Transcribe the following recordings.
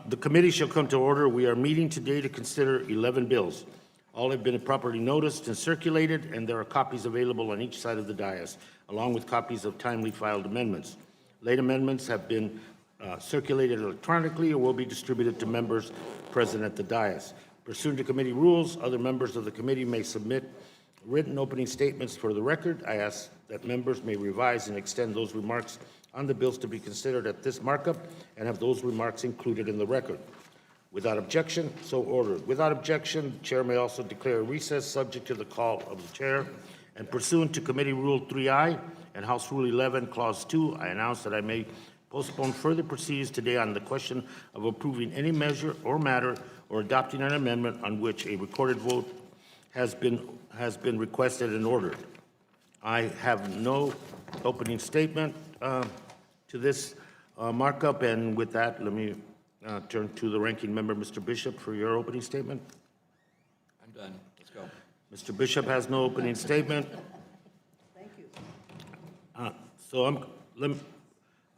The committee shall come to order. We are meeting today to consider 11 bills. All have been properly noticed and circulated, and there are copies available on each side of the dais, along with copies of timely filed amendments. Late amendments have been circulated electronically or will be distributed to members present at the dais. Pursuant to committee rules, other members of the committee may submit written opening statements for the record. I ask that members may revise and extend those remarks on the bills to be considered at this markup and have those remarks included in the record. Without objection, so ordered. Without objection, the chair may also declare a recess subject to the call of the chair. And pursuant to Committee Rule 3I and House Rule 11, Clause 2, I announce that I may postpone further proceedings today on the question of approving any measure or matter or adopting an amendment on which a recorded vote has been requested and ordered. I have no opening statement to this markup, and with that, let me turn to the ranking member, Mr. Bishop, for your opening statement. I'm done. Let's go. Mr. Bishop has no opening statement. Thank you. So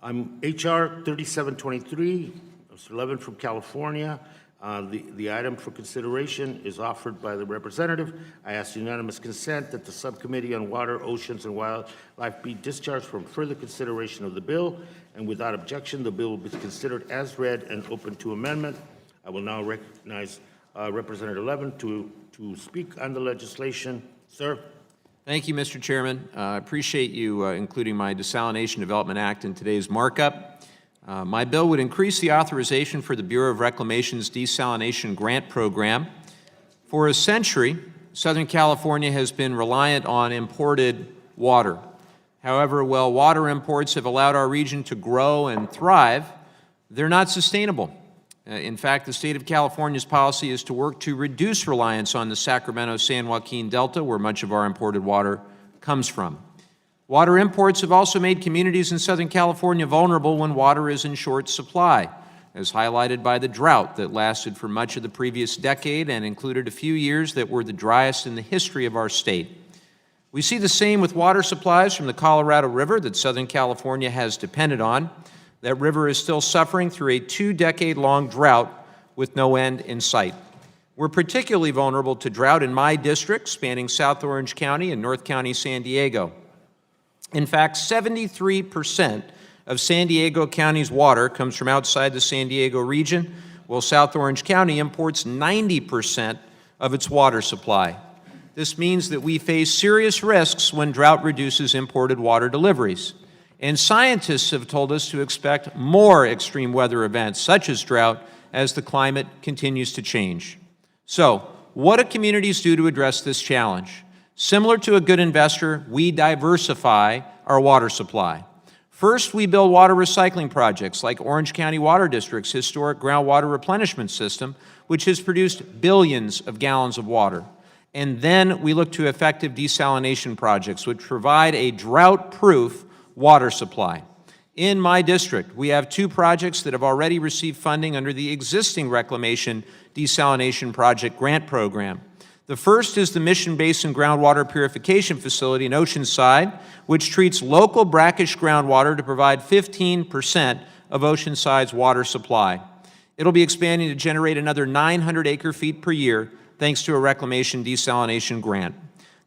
I'm HR 3723, Mr. Levin from California. The item for consideration is offered by the representative. I ask unanimous consent that the Subcommittee on Water, Oceans, and Wildlife be discharged from further consideration of the bill, and without objection, the bill will be considered as read and open to amendment. I will now recognize Representative Levin to speak on the legislation. Sir. Thank you, Mr. Chairman. I appreciate you including my Desalination Development Act in today's markup. My bill would increase the authorization for the Bureau of Reclamation's Desalination Grant Program. For a century, Southern California has been reliant on imported water. However, while water imports have allowed our region to grow and thrive, they're not sustainable. In fact, the state of California's policy is to work to reduce reliance on the Sacramento-San Joaquin Delta, where much of our imported water comes from. Water imports have also made communities in Southern California vulnerable when water is in short supply, as highlighted by the drought that lasted for much of the previous decade and included a few years that were the driest in the history of our state. We see the same with water supplies from the Colorado River that Southern California has depended on. That river is still suffering through a 2-decade-long drought with no end in sight. We're particularly vulnerable to drought in my district, spanning South Orange County and North County, San Diego. In fact, 73% of San Diego County's water comes from outside the San Diego region, while South Orange County imports 90% of its water supply. This means that we face serious risks when drought reduces imported water deliveries. And scientists have told us to expect more extreme weather events, such as drought, as the climate continues to change. So, what do communities do to address this challenge? Similar to a good investor, we diversify our water supply. First, we build water recycling projects like Orange County Water District's historic groundwater replenishment system, which has produced billions of gallons of water. And then we look to effective desalination projects, which provide a drought-proof water supply. In my district, we have 2 projects that have already received funding under the existing Reclamation Desalination Project Grant Program. The first is the Mission Basin Groundwater Purification Facility in Oceanside, which treats local brackish groundwater to provide 15% of Oceanside's water supply. It'll be expanding to generate another 900 acre-feet per year, thanks to a Reclamation Desalination grant.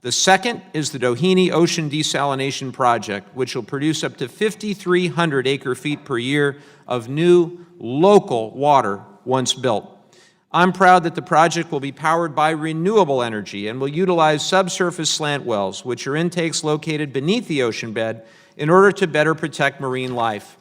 The second is the Doheny Ocean Desalination Project, which will produce up to 5,300 acre-feet per year of new local water once built. I'm proud that the project will be powered by renewable energy and will utilize subsurface slant wells, which are intakes located beneath the ocean bed, in order to better protect marine life.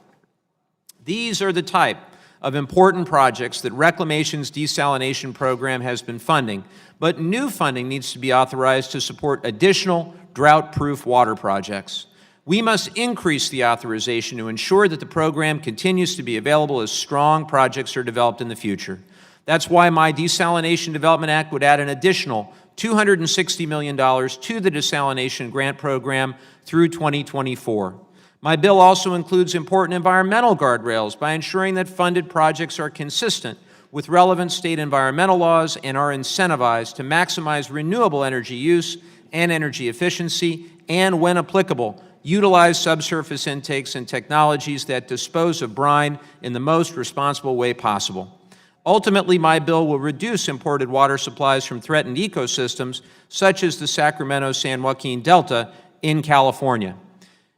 These are the type of important projects that Reclamation's desalination program has been funding, but new funding needs to be authorized to support additional drought-proof water projects. We must increase the authorization to ensure that the program continues to be available as strong projects are developed in the future. That's why my Desalination Development Act would add an additional $260 million to the Desalination Grant Program through 2024. My bill also includes important environmental guardrails by ensuring that funded projects are consistent with relevant state environmental laws and are incentivized to maximize renewable energy use and energy efficiency, and when applicable, utilize subsurface intakes and technologies that dispose of brine in the most responsible way possible. Ultimately, my bill will reduce imported water supplies from threatened ecosystems, such as the Sacramento-San Joaquin Delta in California.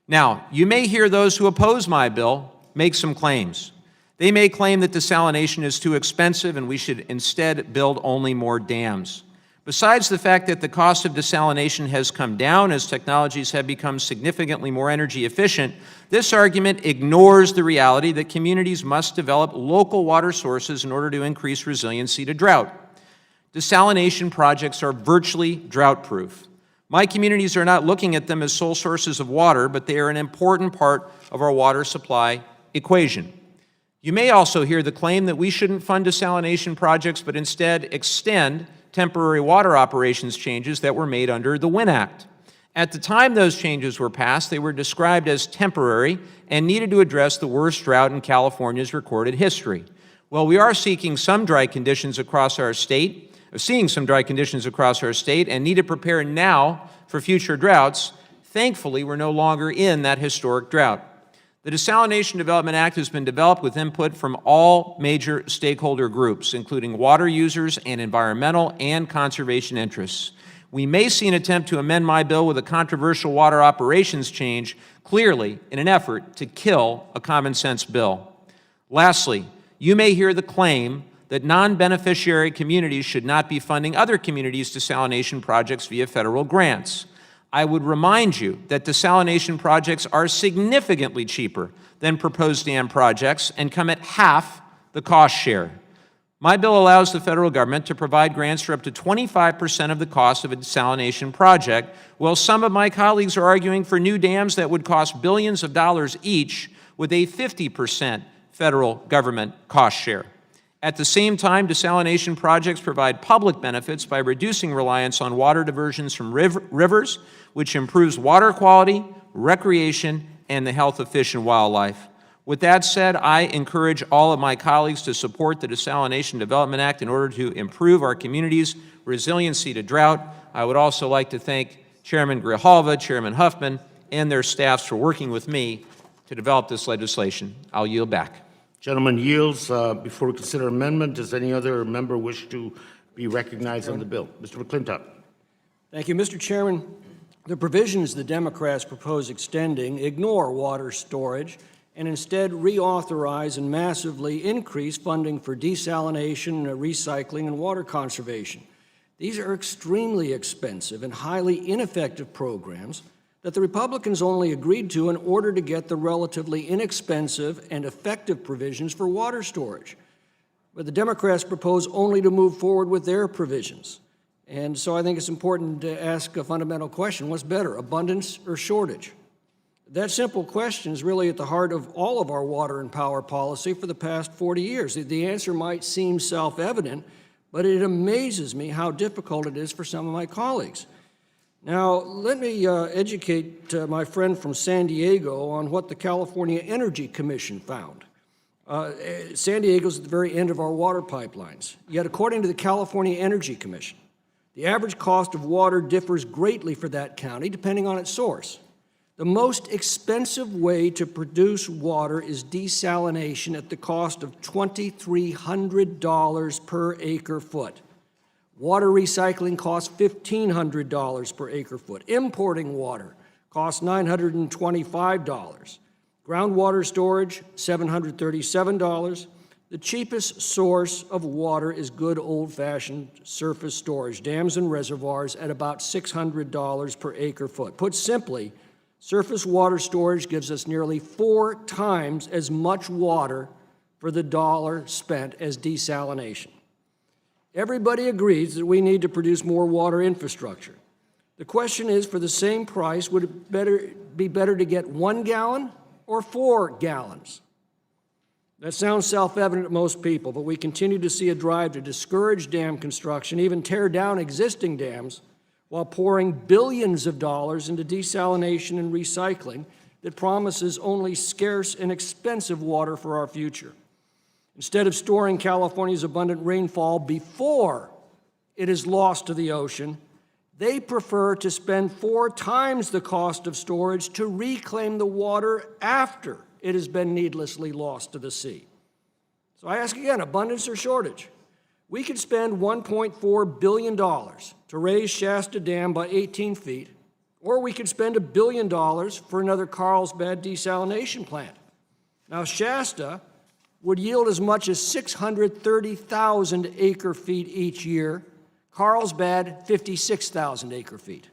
Now, you may hear those who oppose my bill make some claims. They may claim that desalination is too expensive and we should instead build only more dams. Besides the fact that the cost of desalination has come down as technologies have become significantly more energy efficient, this argument ignores the reality that communities must develop local water sources in order to increase resiliency to drought. Desalination projects are virtually drought-proof. My communities are not looking at them as sole sources of water, but they are an important part of our water supply equation. You may also hear the claim that we shouldn't fund desalination projects, but instead extend temporary water operations changes that were made under the Winn Act. At the time those changes were passed, they were described as temporary and needed to address the worst drought in California's recorded history. Well, we are seeing some dry conditions across our state, and need to prepare now for future droughts. Thankfully, we're no longer in that historic drought. The Desalination Development Act has been developed with input from all major stakeholder groups, including water users and environmental and conservation interests. We may see an attempt to amend my bill with a controversial water operations change, clearly in an effort to kill a common sense bill. Lastly, you may hear the claim that non-beneficiary communities should not be funding other communities' desalination projects via federal grants. I would remind you that desalination projects are significantly cheaper than proposed dam projects and come at half the cost share. My bill allows the federal government to provide grants for up to 25% of the cost of a desalination project, while some of my colleagues are arguing for new dams that would cost billions of dollars each with a 50% federal government cost share. At the same time, desalination projects provide public benefits by reducing reliance on water diversions from rivers, which improves water quality, recreation, and the health of fish and wildlife. With that said, I encourage all of my colleagues to support the Desalination Development Act in order to improve our communities' resiliency to drought. I would also like to thank Chairman Grijalva, Chairman Huffman, and their staffs for working with me to develop this legislation. I'll yield back. Gentleman yields. Before we consider amendment, does any other member wish to be recognized on the bill? Mr. McClintock. Thank you, Mr. Chairman. The provisions the Democrats propose extending ignore water storage and instead reauthorize and massively increase funding for desalination, recycling, and water conservation. These are extremely expensive and highly ineffective programs that the Republicans only agreed to in order to get the relatively inexpensive and effective provisions for water storage. But the Democrats propose only to move forward with their provisions. And so I think it's important to ask a fundamental question: what's better, abundance or shortage? That simple question is really at the heart of all of our water and power policy for the past 40 years. The answer might seem self-evident, but it amazes me how difficult it is for some of my colleagues. Now, let me educate my friend from San Diego on what the California Energy Commission found. San Diego's at the very end of our water pipelines. Yet, according to the California Energy Commission, the average cost of water differs greatly for that county, depending on its source. The most expensive way to produce water is desalination at the cost of $2,300 per acre foot. Water recycling costs $1,500 per acre foot. Importing water costs $925. Groundwater storage, $737. The cheapest source of water is good old-fashioned surface storage, dams and reservoirs, at about $600 per acre foot. Put simply, surface water storage gives us nearly 4 times as much water for the dollar spent as desalination. Everybody agrees that we need to produce more water infrastructure. The question is, for the same price, would it be better to get 1 gallon or 4 gallons? That sounds self-evident to most people, but we continue to see a drive to discourage dam construction, even tear down existing dams, while pouring billions of dollars into desalination and recycling that promises only scarce and expensive water for our future. Instead of storing California's abundant rainfall before it is lost to the ocean, they prefer to spend 4 times the cost of storage to reclaim the water after it has been needlessly lost to the sea. So I ask again, abundance or shortage? We could spend $1.4 billion to raise Shasta Dam by 18 feet, or we could spend $1 billion for another Carlsbad desalination plant. Now, Shasta would yield as much as 630,000 acre-feet each year, Carlsbad 56,000 acre-feet.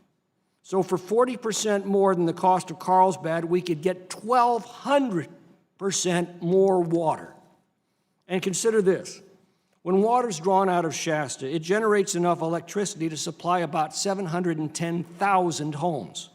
So for 40% more than the cost of Carlsbad, we could get 1,200% more water. And consider this. When water's drawn out of Shasta, it generates enough electricity to supply about 710,000 homes.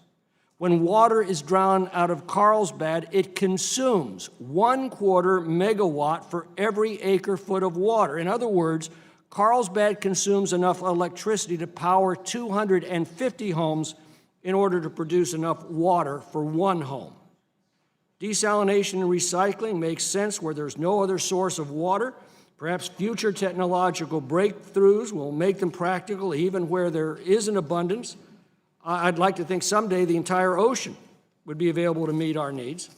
When water is drawn out of Carlsbad, it consumes 1/4 megawatt for every acre-foot of water. In other words, Carlsbad consumes enough electricity to power 250 homes in order to produce enough water for one home. Desalination and recycling makes sense where there's no other source of water. Perhaps future technological breakthroughs will make them practical even where there is an abundance. I'd like to think someday the entire ocean would be available to meet our needs.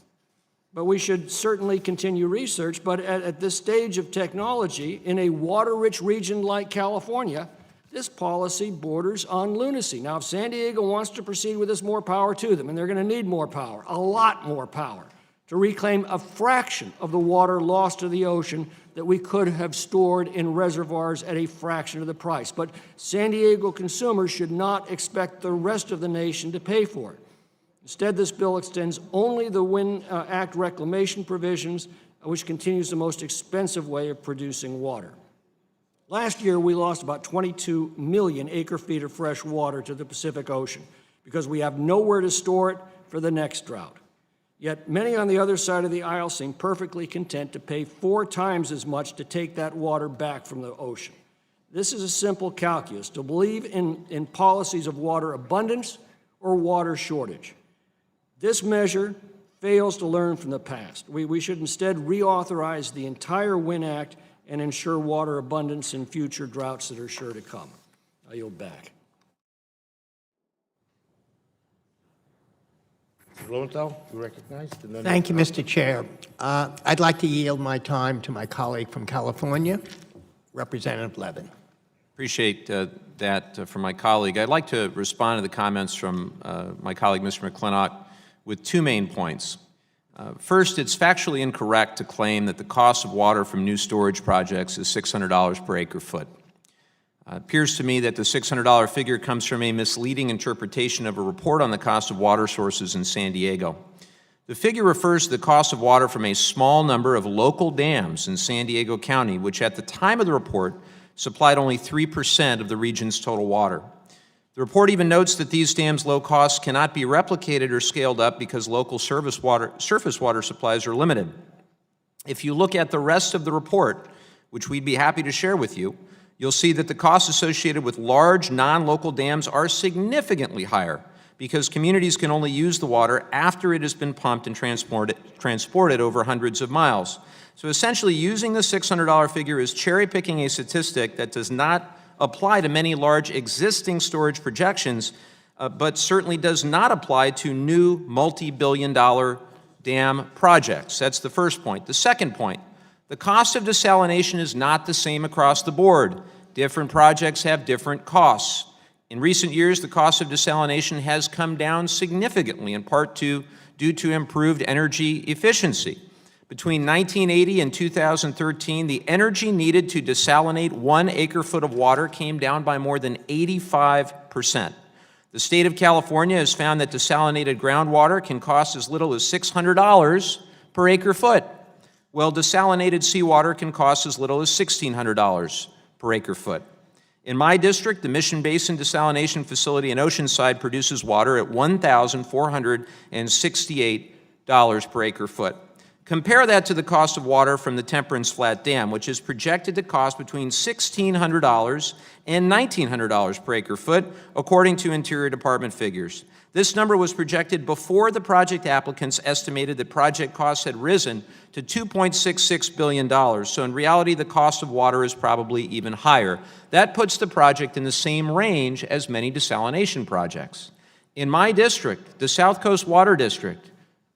But we should certainly continue research. But at this stage of technology, in a water-rich region like California, this policy borders on lunacy. Now, if San Diego wants to proceed with this, more power to them, and they're going to need more power, a lot more power, to reclaim a fraction of the water lost to the ocean that we could have stored in reservoirs at a fraction of the price. But San Diego consumers should not expect the rest of the nation to pay for it. Instead, this bill extends only the Winn Act reclamation provisions, which continues the most expensive way of producing water. Last year, we lost about 22 million acre-feet of fresh water to the Pacific Ocean because we have nowhere to store it for the next drought. Yet many on the other side of the aisle seem perfectly content to pay 4 times as much to take that water back from the ocean. This is a simple calculus, to believe in policies of water abundance or water shortage. This measure fails to learn from the past. We should instead reauthorize the entire Winn Act and ensure water abundance in future droughts that are sure to come. I yield back. Mr. Lowenthal, you recognized. Thank you, Mr. Chair. I'd like to yield my time to my colleague from California, Representative Levin. Appreciate that from my colleague. I'd like to respond to the comments from my colleague, Mr. McClintock, with 2 main points. First, it's factually incorrect to claim that the cost of water from new storage projects is $600 per acre-foot. It appears to me that the $600 figure comes from a misleading interpretation of a report on the cost of water sources in San Diego. The figure refers to the cost of water from a small number of local dams in San Diego County, which at the time of the report supplied only 3% of the region's total water. The report even notes that these dams' low costs cannot be replicated or scaled up because local surface water supplies are limited. If you look at the rest of the report, which we'd be happy to share with you, you'll see that the costs associated with large non-local dams are significantly higher because communities can only use the water after it has been pumped and transported over hundreds of miles. So essentially, using the $600 figure is cherry-picking a statistic that does not apply to many large existing storage projections, but certainly does not apply to new multi-billion-dollar dam projects. That's the first point. The second point, the cost of desalination is not the same across the board. Different projects have different costs. In recent years, the cost of desalination has come down significantly, in part due to improved energy efficiency. Between 1980 and 2013, the energy needed to desalinate 1 acre-foot of water came down by more than 85%. The state of California has found that desalinated groundwater can cost as little as $600 per acre-foot, while desalinated seawater can cost as little as $1,600 per acre-foot. In my district, the Mission Basin Desalination Facility in Oceanside produces water at $1,468 per acre-foot. Compare that to the cost of water from the Temperance Flat Dam, which is projected to cost between $1,600 and $1,900 per acre-foot, according to Interior Department figures. This number was projected before the project applicants estimated that project costs had risen to $2.66 billion. So in reality, the cost of water is probably even higher. That puts the project in the same range as many desalination projects. In my district, the South Coast Water District,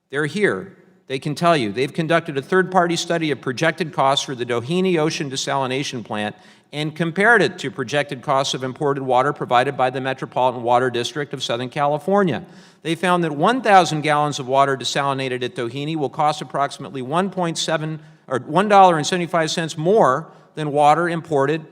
they're here. They can tell you. They've conducted a third-party study of projected costs for the Doheny Ocean Desalination Plant and compared it to projected costs of imported water provided by the Metropolitan Water District of Southern California. They found that 1,000 gallons of water desalinated at Doheny will cost approximately $1.75 more than water imported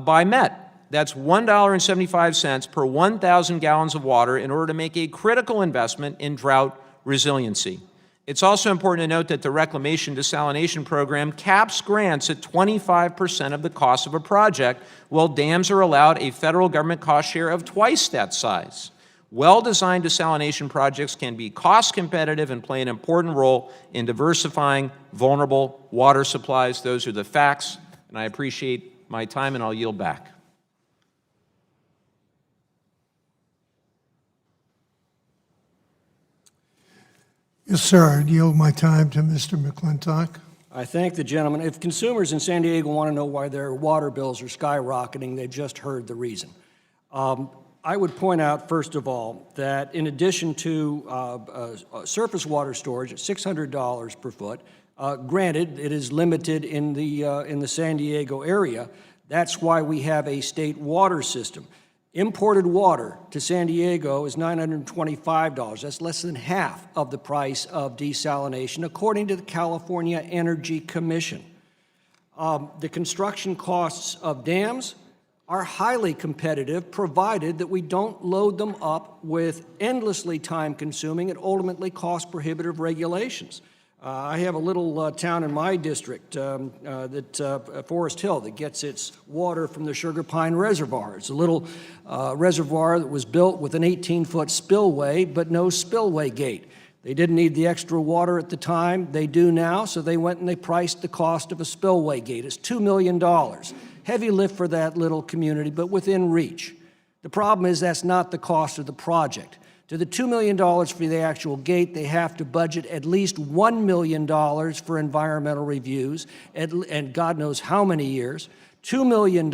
by Met. That's $1.75 per 1,000 gallons of water in order to make a critical investment in drought resiliency. It's also important to note that the Reclamation Desalination Program caps grants at 25% of the cost of a project, while dams are allowed a federal government cost share of twice that size. Well-designed desalination projects can be cost competitive and play an important role in diversifying vulnerable water supplies. Those are the facts, and I appreciate my time, and I'll yield back. Yes, sir. I'd yield my time to Mr. McClintock. I thank the gentleman. If consumers in San Diego want to know why their water bills are skyrocketing, they've just heard the reason. I would point out, first of all, that in addition to surface water storage at $600 per foot, granted, it is limited in the San Diego area. That's why we have a state water system. Imported water to San Diego is $925. That's less than half of the price of desalination, according to the California Energy Commission. The construction costs of dams are highly competitive, provided that we don't load them up with endlessly time-consuming and ultimately cost-prohibitive regulations. I have a little town in my district, Forest Hill, that gets its water from the Sugar Pine Reservoir. It's a little reservoir that was built with an 18-foot spillway, but no spillway gate. They didn't need the extra water at the time. They do now, so they went and they priced the cost of a spillway gate. It's $2 million. Heavy lift for that little community, but within reach. The problem is that's not the cost of the project. To the $2 million for the actual gate, they have to budget at least $1 million for environmental reviews, and God knows how many years, $2 million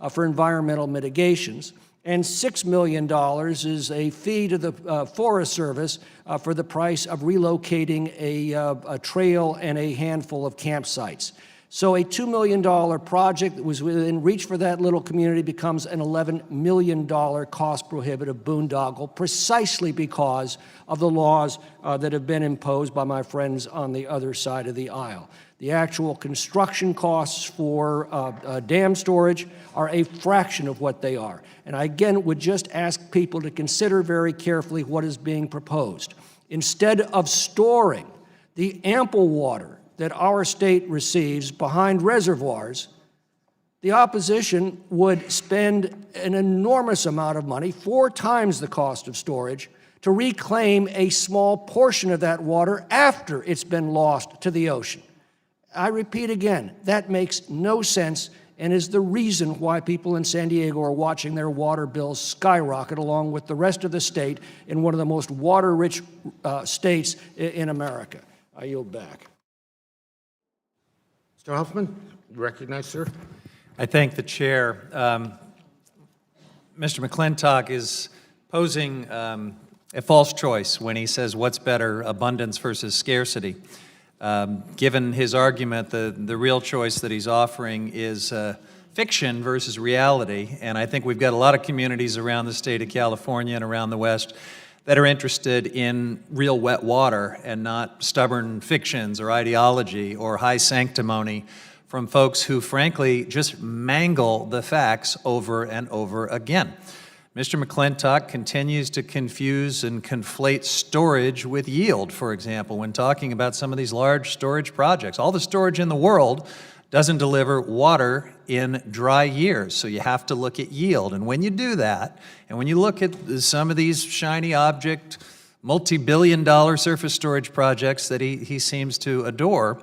for environmental mitigations, and $6 million is a fee to the Forest Service for the price of relocating a trail and a handful of campsites. So a $2 million project that was within reach for that little community becomes an $11 million cost-prohibitive boondoggle precisely because of the laws that have been imposed by my friends on the other side of the aisle. The actual construction costs for dam storage are a fraction of what they are. And I again would just ask people to consider very carefully what is being proposed. Instead of storing the ample water that our state receives behind reservoirs, the opposition would spend an enormous amount of money, 4 times the cost of storage, to reclaim a small portion of that water after it's been lost to the ocean. I repeat again, that makes no sense and is the reason why people in San Diego are watching their water bills skyrocket along with the rest of the state in one of the most water-rich states in America. I yield back. Mr. Hoffman, recognized, sir. I thank the chair. Mr. McClintock is posing a false choice when he says what's better, abundance versus scarcity. Given his argument, the real choice that he's offering is fiction versus reality, and I think we've got a lot of communities around the state of California and around the West that are interested in real wet water and not stubborn fictions or ideology or high sanctimony from folks who, frankly, just mangle the facts over and over again. Mr. McClintock continues to confuse and conflate storage with yield, for example, when talking about some of these large storage projects. All the storage in the world doesn't deliver water in dry years, so you have to look at yield. And when you do that, and when you look at some of these shiny object, multi-billion-dollar surface storage projects that he seems to adore,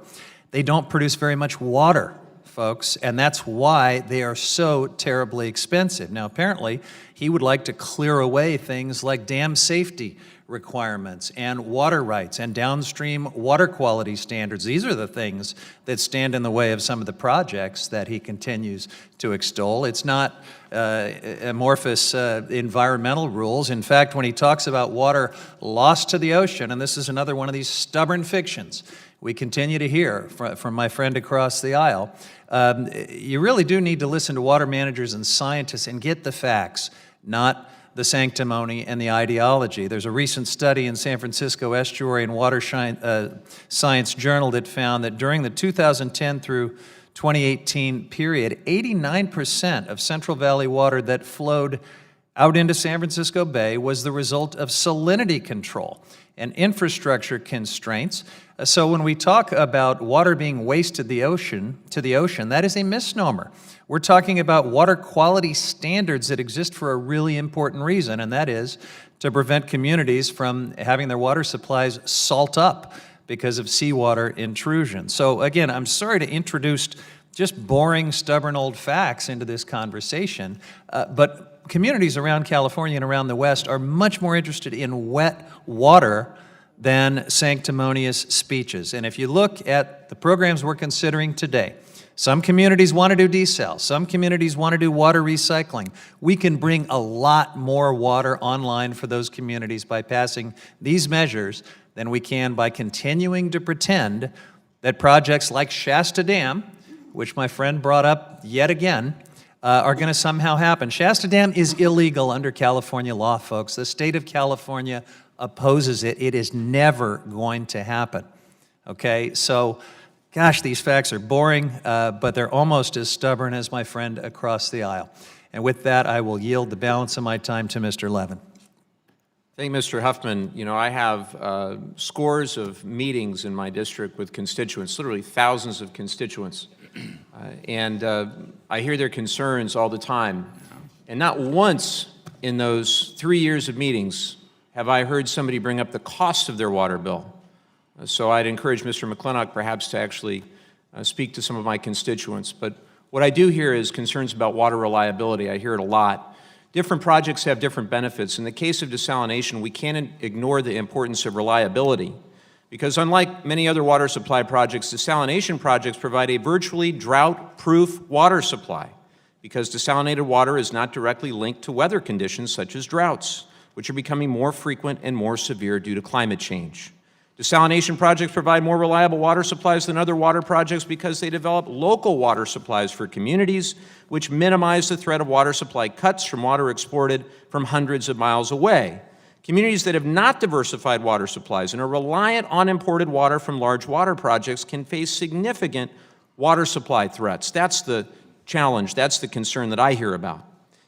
they don't produce very much water, folks, and that's why they are so terribly expensive. Now, apparently, he would like to clear away things like dam safety requirements and water rights and downstream water quality standards. These are the things that stand in the way of some of the projects that he continues to extol. It's not amorphous environmental rules. In fact, when he talks about water lost to the ocean, and this is another one of these stubborn fictions we continue to hear from my friend across the aisle, you really do need to listen to water managers and scientists and get the facts, not the sanctimony and the ideology. There's a recent study in San Francisco Estuary and Water Science Journal that found that during the 2010 through 2018 period, 89% of Central Valley water that flowed out into San Francisco Bay was the result of salinity control and infrastructure constraints. So when we talk about water being wasted to the ocean, that is a misnomer. We're talking about water quality standards that exist for a really important reason, and that is to prevent communities from having their water supplies salt up because of seawater intrusion. So again, I'm sorry to introduce just boring, stubborn old facts into this conversation, but communities around California and around the West are much more interested in wet water than sanctimonious speeches. And if you look at the programs we're considering today, some communities want to do desal, some communities want to do water recycling. We can bring a lot more water online for those communities by passing these measures than we can by continuing to pretend that projects like Shasta Dam, which my friend brought up yet again, are going to somehow happen. Shasta Dam is illegal under California law, folks. The state of California opposes it. It is never going to happen. Okay, so gosh, these facts are boring, but they're almost as stubborn as my friend across the aisle. And with that, I will yield the balance of my time to Mr. Levin. Thank you, Mr. Huffman. You know, I have scores of meetings in my district with constituents, literally thousands of constituents. And I hear their concerns all the time. And not once in those 3 years of meetings have I heard somebody bring up the cost of their water bill. So I'd encourage Mr. McClintock perhaps to actually speak to some of my constituents. But what I do hear is concerns about water reliability. I hear it a lot. Different projects have different benefits. In the case of desalination, we can't ignore the importance of reliability, because unlike many other water supply projects, desalination projects provide a virtually drought-proof water supply, because desalinated water is not directly linked to weather conditions such as droughts, which are becoming more frequent and more severe due to climate change. Desalination projects provide more reliable water supplies than other water projects because they develop local water supplies for communities, which minimize the threat of water supply cuts from water exported from hundreds of miles away. Communities that have not diversified water supplies and are reliant on imported water from large water projects can face significant water supply threats. That's the challenge, that's the concern that I hear about.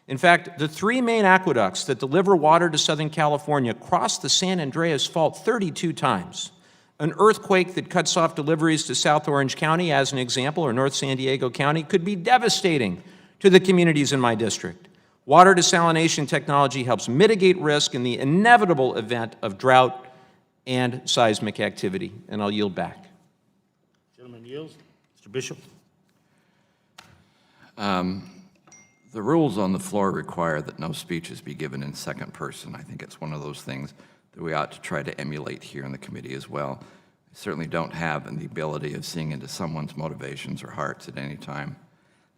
In fact, the three main aqueducts that deliver water to Southern California crossed the San Andreas Fault 32 times. An earthquake that cuts off deliveries to South Orange County, as an example, or North San Diego County, could be devastating to the communities in my district. Water desalination technology helps mitigate risk in the inevitable event of drought and seismic activity. And I'll yield back. Gentleman yields. Mr. Bishop. The rules on the floor require that no speeches be given in second person. I think it's one of those things that we ought to try to emulate here in the committee as well. I certainly don't have the ability of seeing into someone's motivations or hearts at any time.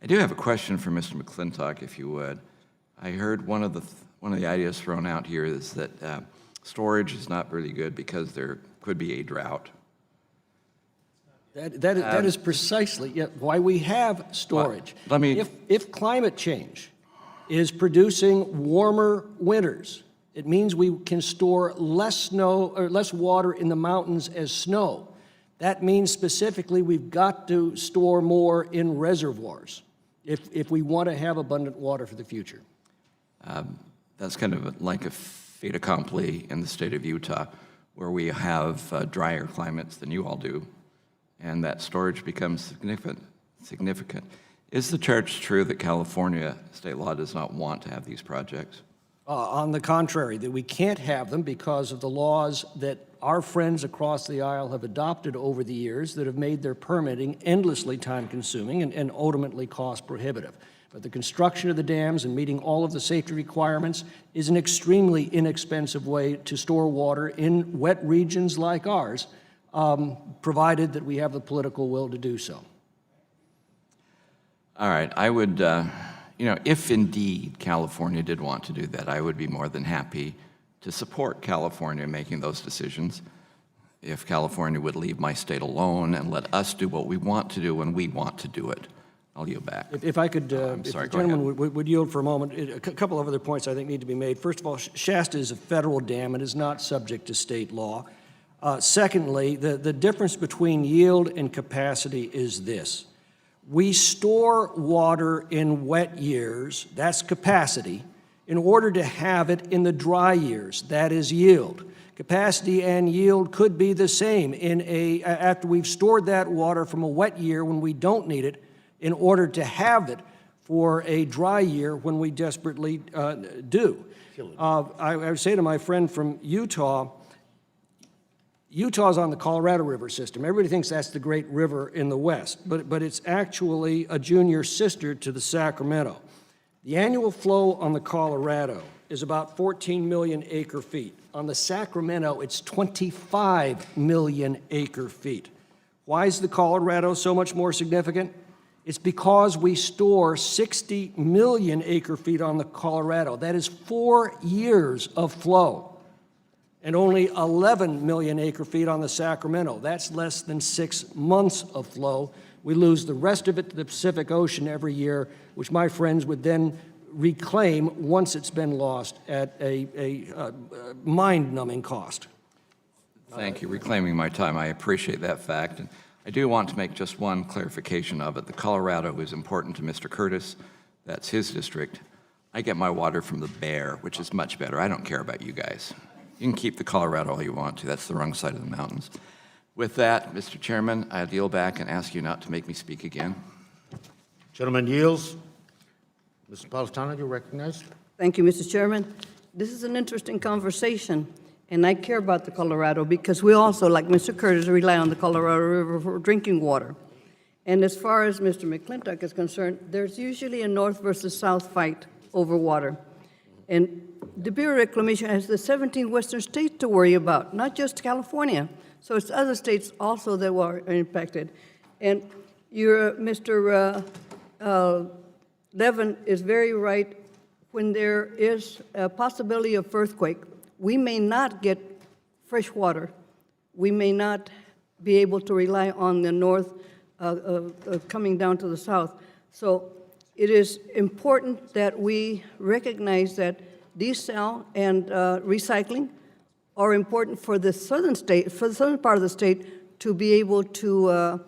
I do have a question for Mr. McClintock, if you would. I heard one of the ideas thrown out here is that storage is not really good because there could be a drought. That is precisely why we have storage. Let me- If climate change is producing warmer winters, it means we can store less snow or less water in the mountains as snow. That means specifically we've got to store more in reservoirs if we want to have abundant water for the future. That's kind of like a fait accompli in the state of Utah, where we have drier climates than you all do, and that storage becomes significant. Is the charge true that California state law does not want to have these projects? On the contrary, that we can't have them because of the laws that our friends across the aisle have adopted over the years that have made their permitting endlessly time-consuming and ultimately cost-prohibitive. But the construction of the dams and meeting all of the safety requirements is an extremely inexpensive way to store water in wet regions like ours, provided that we have the political will to do so. All right, I would, if indeed California did want to do that, I would be more than happy to support California making those decisions. If California would leave my state alone and let us do what we want to do when we want to do it. I'll yield back. If I could, I'm if sorry, the go ahead. gentleman would yield for a moment, a couple of other points I think need to be made. First of all, Shasta is a federal dam and is not subject to state law. Secondly, the difference between yield and capacity is this. We store water in wet years, that's capacity, in order to have it in the dry years, that is yield. Capacity and yield could be the same after we've stored that water from a wet year when we don't need it, in order to have it for a dry year when we desperately do. I would say to my friend from Utah, Utah's on the Colorado River system. Everybody thinks that's the great river in the West, but it's actually a junior sister to the Sacramento. The annual flow on the Colorado is about 14 million acre feet. On the Sacramento, it's 25 million acre feet. Why is the Colorado so much more significant? It's because we store 60 million acre feet on the Colorado. That is 4 years of flow. And only 11 million acre feet on the Sacramento. That's less than 6 months of flow. We lose the rest of it to the Pacific Ocean every year, which my friends would then reclaim once it's been lost at a mind-numbing cost. Thank you. Reclaiming my time. I appreciate that fact. And I do want to make just one clarification of it. The Colorado is important to Mr. Curtis. That's his district. I get my water from the Bear, which is much better. I don't care about you guys. You can keep the Colorado all you want to. That's the wrong side of the mountains. With that, Mr. Chairman, I yield back and ask you not to make me speak again. Gentleman yields. Mr. Napolitano, you're recognized. Thank you, Mr. Chairman. This is an interesting conversation, and I care about the Colorado because we also, like Mr. Curtis, rely on the Colorado River for drinking water. And as far as Mr. McClintock is concerned, there's usually a north versus south fight over water. And the Bureau of Reclamation has the 17 western states to worry about, not just California. So it's other states also that are impacted. And Mr. Levin is very right. When there is a possibility of earthquake, we may not get fresh water. We may not be able to rely on the north coming down to the south. So it is important that we recognize that desal and recycling are important for the southern state, for the southern part of the state, to be able to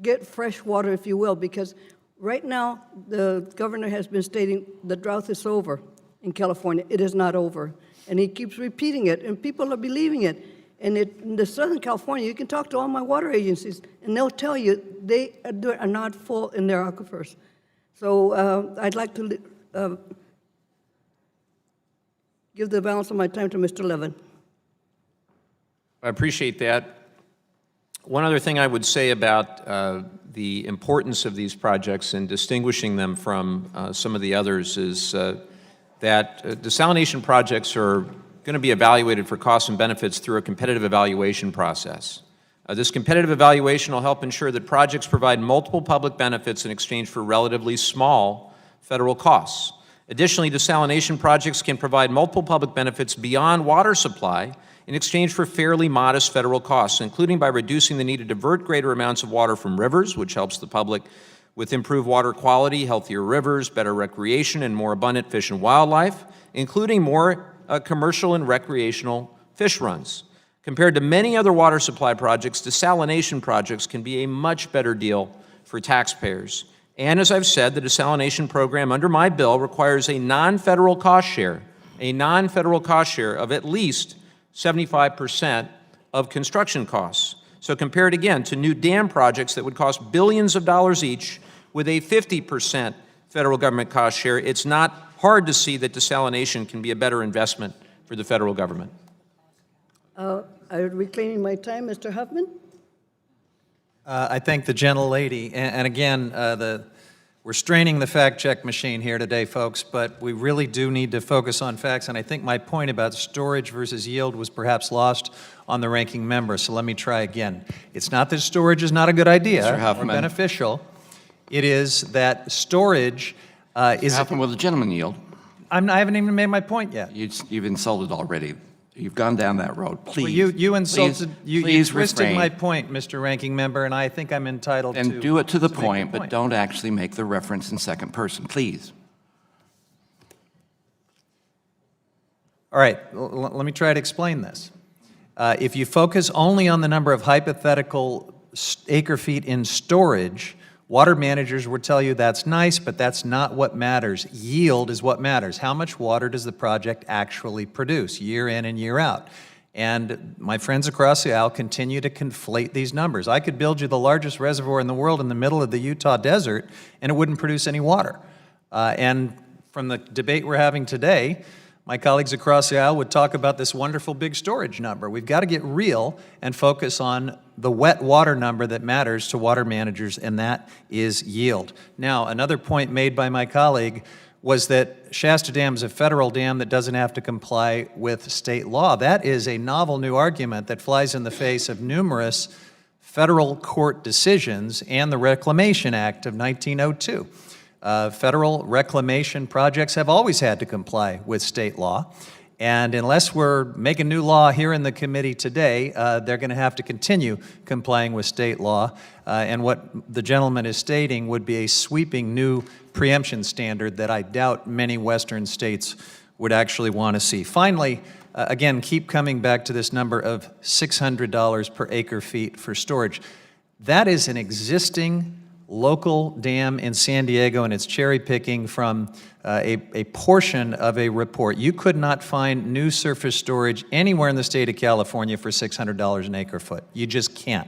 get fresh water, if you will, because right now the governor has been stating the drought is over in California. It is not over, and he keeps repeating it, and people are believing it. And in the Southern California, you can talk to all my water agencies, and they'll tell you they are not full in their aquifers. So I'd like to give the balance of my time to Mr. Levin. I appreciate that. One other thing I would say about the importance of these projects and distinguishing them from some of the others is that desalination projects are going to be evaluated for costs and benefits through a competitive evaluation process. This competitive evaluation will help ensure that projects provide multiple public benefits in exchange for relatively small federal costs. Additionally, desalination projects can provide multiple public benefits beyond water supply in exchange for fairly modest federal costs, including by reducing the need to divert greater amounts of water from rivers, which helps the public with improved water quality, healthier rivers, better recreation, and more abundant fish and wildlife, including more commercial and recreational fish runs. Compared to many other water supply projects, desalination projects can be a much better deal for taxpayers. And as I've said, the desalination program under my bill requires a non-federal cost share of at least 75% of construction costs. So compared again to new dam projects that would cost billions of dollars each with a 50% federal government cost share, it's not hard to see that desalination can be a better investment for the federal government. I'm reclaiming my time, Mr. Huffman. I thank the gentlelady, and again, We're straining the fact-check machine here today, folks, but we really do need to focus on facts, and I think my point about storage versus yield was perhaps lost on the ranking member, so let me try again. It's not that storage is not a good idea Mr. or Huffman. beneficial. It is that storage is... Happen with the gentleman yield. I haven't even made my point yet. You've insulted already. You've gone down that road. Please. Well, you insulted, you please twisted refrain. my point, Mr. Ranking Member, and I think I'm entitled to... And do it to the make point, my but don't actually make the reference in second person, please. All right, let me try to explain this. If you focus only on the number of hypothetical acre-feet in storage, water managers would tell you that's nice, but that's not what matters. Yield is what matters. How much water does the project actually produce, year in and year out? And my friends across the aisle continue to conflate these numbers. I could build you the largest reservoir in the world in the middle of the Utah desert, and it wouldn't produce any water. And from the debate we're having today, my colleagues across the aisle would talk about this wonderful big storage number. We've got to get real and focus on the wet water number that matters to water managers, and that is yield. Now, another point made by my colleague was that Shasta Dam is a federal dam that doesn't have to comply with state law. That is a novel new argument that flies in the face of numerous federal court decisions and the Reclamation Act of 1902. Federal reclamation projects have always had to comply with state law. And unless we're making new law here in the committee today, they're going to have to continue complying with state law. And what the gentleman is stating would be a sweeping new preemption standard that I doubt many Western states would actually want to see. Finally, again, keep coming back to this number of $600 per acre feet for storage. That is an existing local dam in San Diego, and it's cherry picking from a portion of a report. You could not find new surface storage anywhere in the state of California for $600 an acre foot. You just can't.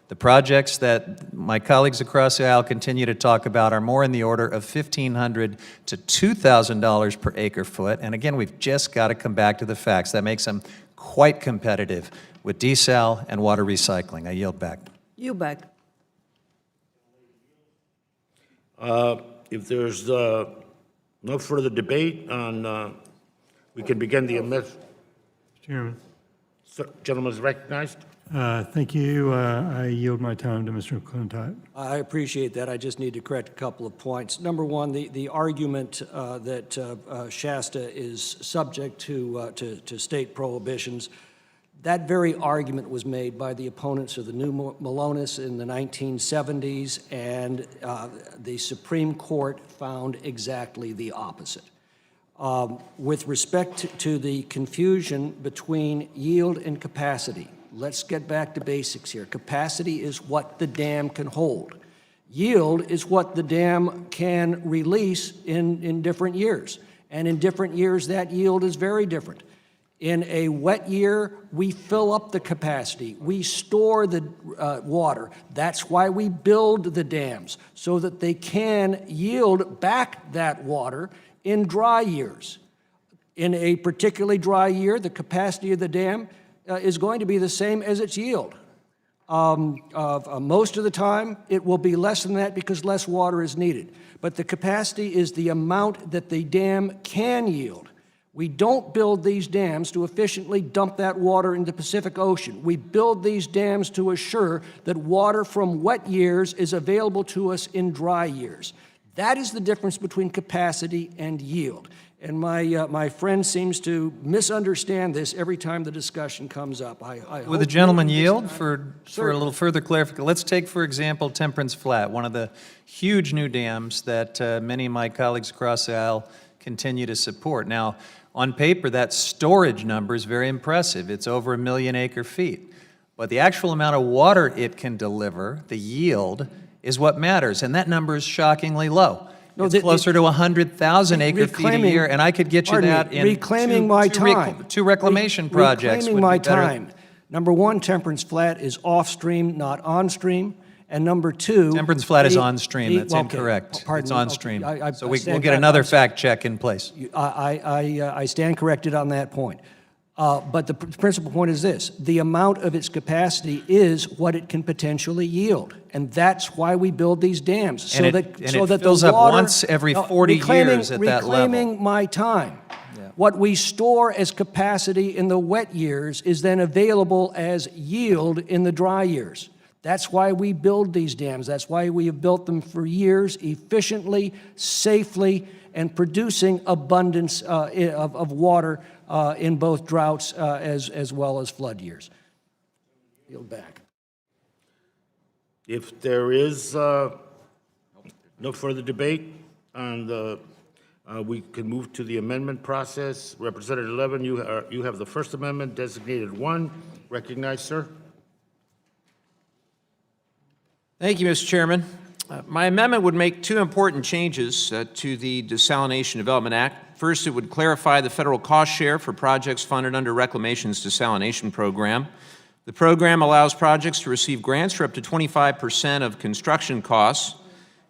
The projects that my colleagues across the aisle continue to talk about are more in the order of $1,500 to $2,000 per acre foot. And again, we've just got to come back to the facts. That makes them quite competitive with desal and water recycling. I yield back. You back. If there's no further debate on, we can begin the amendment. Chairman, Gentleman is recognized. thank you. I yield my time to Mr. McClintock. I appreciate that. I just need to correct a couple of points. Number one, the argument that Shasta is subject to state prohibitions, that very argument was made by the opponents of the new Malonis in the 1970s, and the Supreme Court found exactly the opposite. With respect to the confusion between yield and capacity, let's get back to basics here. Capacity is what the dam can hold. Yield is what the dam can release in different years. And in different years, that yield is very different. In a wet year, we fill up the capacity. We store the water. That's why we build the dams, so that they can yield back that water in dry years. In a particularly dry year, the capacity of the dam is going to be the same as its yield. Most of the time, it will be less than that because less water is needed. But the capacity is the amount that the dam can yield. We don't build these dams to efficiently dump that water into the Pacific Ocean. We build these dams to assure that water from wet years is available to us in dry years. That is the difference between capacity and yield. And my friend seems to misunderstand this every time the discussion comes up. Would the gentleman yield for a little further clarification? Let's take, for example, Temperance Flat, one of the huge new dams that many of my colleagues across the aisle continue to support. Now, on paper, that storage number is very impressive. It's over 1 million acre feet. But the actual amount of water it can deliver, the yield, is what matters. And that number is shockingly low. No, it's closer to 100,000 acre feet a year, and I could get you that in two reclamation projects. Reclaiming my time. Number one, Temperance Flat is off-stream, not on-stream. And number two... Temperance Flat is on-stream. That's incorrect. It's on-stream. So we'll get another fact check in place. I stand corrected on that point. But the principal point is this: the amount of its capacity is what it can potentially yield, and that's why we build these dams, so And that it the fills up water- once every 40 years at that level. Reclaiming my time. What we store as capacity in the wet years is then available as yield in the dry years. That's why we build these dams. That's why we have built them for years, efficiently, safely, and producing abundance of water in both droughts as well as flood years. Yield back. If there is no further debate on the, we can move to the amendment process. Representative Levin, you have the First Amendment, designated 1. Recognized, sir. Thank you, Mr. Chairman. My amendment would make 2 important changes to the Desalination Development Act. First, it would clarify the federal cost share for projects funded under Reclamation's desalination program. The program allows projects to receive grants for up to 25% of construction costs.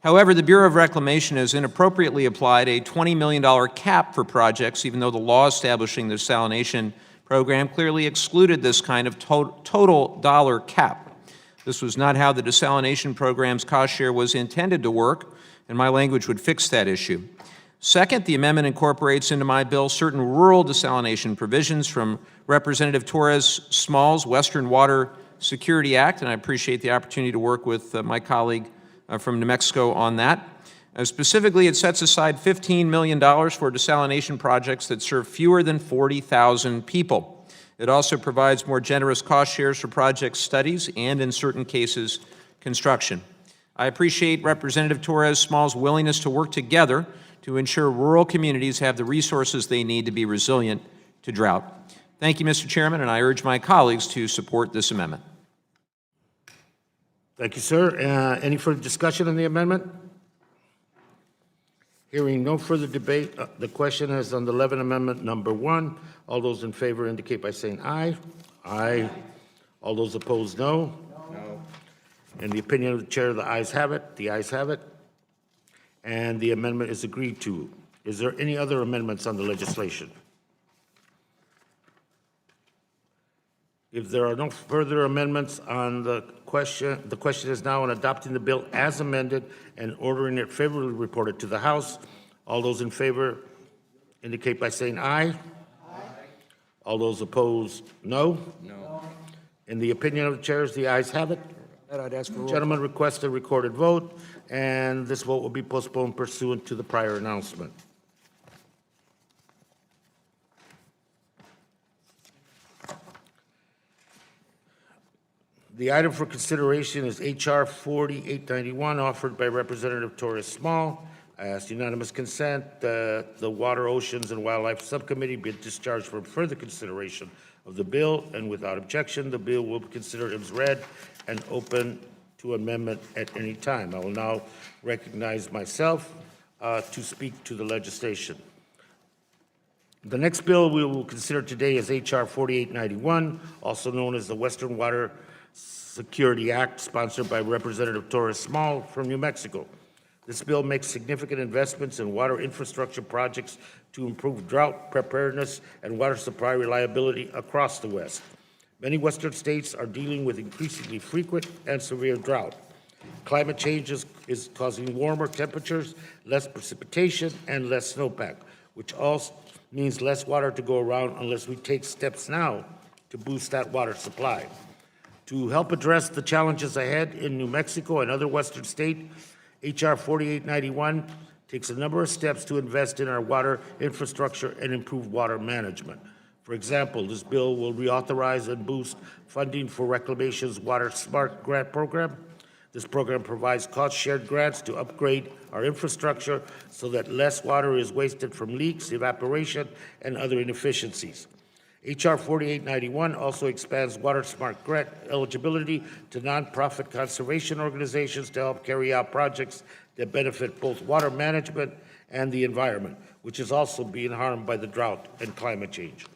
However, the Bureau of Reclamation has inappropriately applied a $20 million cap for projects, even though the law establishing the desalination program clearly excluded this kind of total dollar cap. This was not how the desalination program's cost share was intended to work, and my language would fix that issue. Second, the amendment incorporates into my bill certain rural desalination provisions from Representative Torres Small's Western Water Security Act, and I appreciate the opportunity to work with my colleague from New Mexico on that. Specifically, it sets aside $15 million for desalination projects that serve fewer than 40,000 people. It also provides more generous cost shares for project studies and, in certain cases, construction. I appreciate Representative Torres Small's willingness to work together to ensure rural communities have the resources they need to be resilient to drought. Thank you, Mr. Chairman, and I urge my colleagues to support this amendment. Thank you, sir. Any further discussion on the amendment? Hearing no further debate, the question is on the Levin Amendment number 1. All those in favor indicate by saying aye. Aye. All those opposed, no. No. In the opinion of the chair, the ayes have it. The ayes have it. And the amendment is agreed to. Is there any other amendments on the legislation? If there are no further amendments on the question is now on adopting the bill as amended and ordering it favorably reported to the House. All those in favor indicate by saying aye. Aye. All those opposed, no. No. In the opinion of the chairs, the ayes have it. I'd ask for roll. Gentlemen request a recorded vote, and this vote will be postponed pursuant to the prior announcement. The item for consideration is H.R. 4891, offered by Representative Torres Small. I ask unanimous consent that the Water, Oceans, and Wildlife Subcommittee be discharged from further consideration of the bill, and without objection, the bill will be considered as read and open to amendment at any time. I will now recognize myself to speak to the legislation. The next bill we will consider today is H.R. 4891, also known as the Western Water Security Act, sponsored by Representative Torres Small from New Mexico. This bill makes significant investments in water infrastructure projects to improve drought preparedness and water supply reliability across the West. Many Western states are dealing with increasingly frequent and severe drought. Climate change is causing warmer temperatures, less precipitation, and less snowpack, which all means less water to go around unless we take steps now to boost that water supply. To help address the challenges ahead in New Mexico and other Western states, H.R. 4891 takes a number of steps to invest in our water infrastructure and improve water management. For example, this bill will reauthorize and boost funding for Reclamation's Water Smart Grant Program. This program provides cost-shared grants to upgrade our infrastructure so that less water is wasted from leaks, evaporation, and other inefficiencies. H.R. 4891 also expands Water Smart Grant eligibility to nonprofit conservation organizations to help carry out projects that benefit both water management and the environment, which is also being harmed by the drought and climate change.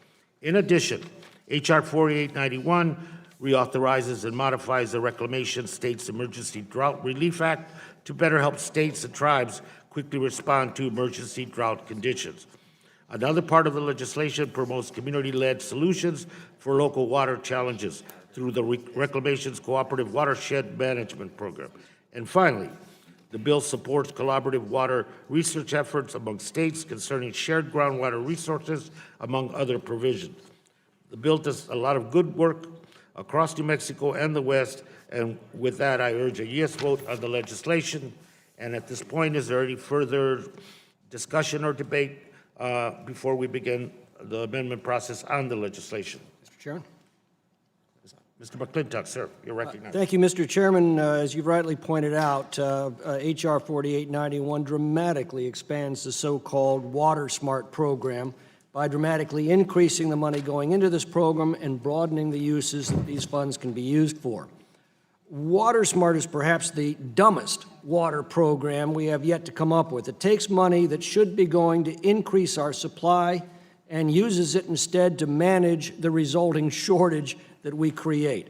In addition, H.R. 4891 reauthorizes and modifies the Reclamation States Emergency Drought Relief Act to better help states and tribes quickly respond to emergency drought conditions. Another part of the legislation promotes community-led solutions for local water challenges through the Reclamation's Cooperative Watershed Management Program. And finally, the bill supports collaborative water research efforts among states concerning shared groundwater resources, among other provisions. The bill does a lot of good work across New Mexico and the West, and with that, I urge a yes vote on the legislation. And at this point, is there any further discussion or debate before we begin the amendment process on the legislation? Mr. Chairman. Mr. McClintock, sir, you're recognized. Thank you, Mr. Chairman. As you rightly pointed out, H.R. 4891 dramatically expands the so-called Water Smart program by dramatically increasing the money going into this program and broadening the uses that these funds can be used for. Water Smart is perhaps the dumbest water program we have yet to come up with. It takes money that should be going to increase our supply and uses it instead to manage the resulting shortage that we create.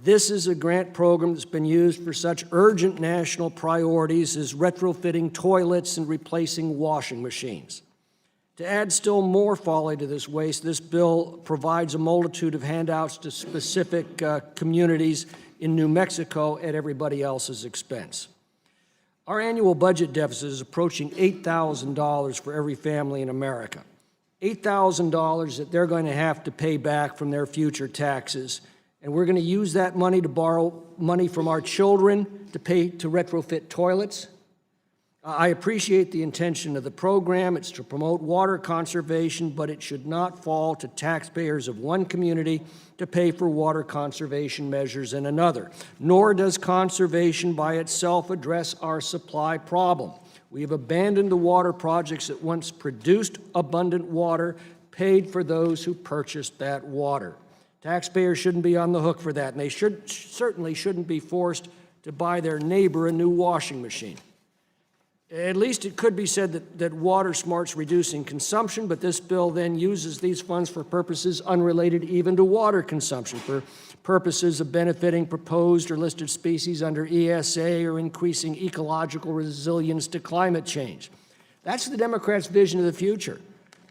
This is a grant program that's been used for such urgent national priorities as retrofitting toilets and replacing washing machines. To add still more folly to this waste, this bill provides a multitude of handouts to specific communities in New Mexico at everybody else's expense. Our annual budget deficit is approaching $8,000 for every family in America. $8,000 that they're going to have to pay back from their future taxes. And we're going to use that money to borrow money from our children to pay to retrofit toilets. I appreciate the intention of the program. It's to promote water conservation, but it should not fall to taxpayers of one community to pay for water conservation measures in another. Nor does conservation by itself address our supply problem. We have abandoned the water projects that once produced abundant water, paid for those who purchased that water. Taxpayers shouldn't be on the hook for that, and they certainly shouldn't be forced to buy their neighbor a new washing machine. At least it could be said that Water Smart's reducing consumption, but this bill then uses these funds for purposes unrelated even to water consumption, for purposes of benefiting proposed or listed species under ESA or increasing ecological resilience to climate change. That's the Democrats' vision of the future.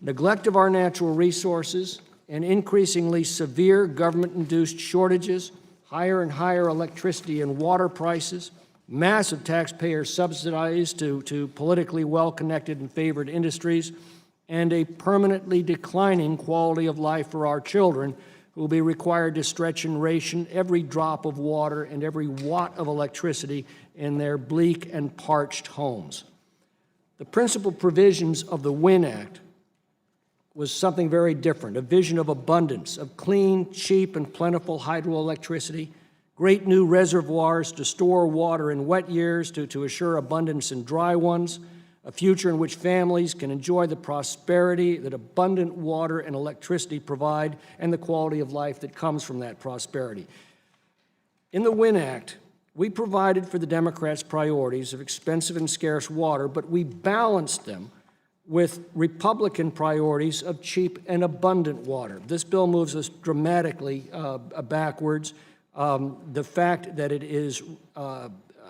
Neglect of our natural resources and increasingly severe government-induced shortages, higher and higher electricity and water prices, massive taxpayer subsidies to politically well-connected and favored industries, and a permanently declining quality of life for our children who will be required to stretch and ration every drop of water and every watt of electricity in their bleak and parched homes. The principal provisions of the Winn Act was something very different, a vision of abundance, of clean, cheap, and plentiful hydroelectricity, great new reservoirs to store water in wet years to assure abundance in dry ones, a future in which families can enjoy the prosperity that abundant water and electricity provide and the quality of life that comes from that prosperity. In the Winn Act, we provided for the Democrats' priorities of expensive and scarce water, but we balanced them with Republican priorities of cheap and abundant water. This bill moves us dramatically backwards. The fact that it is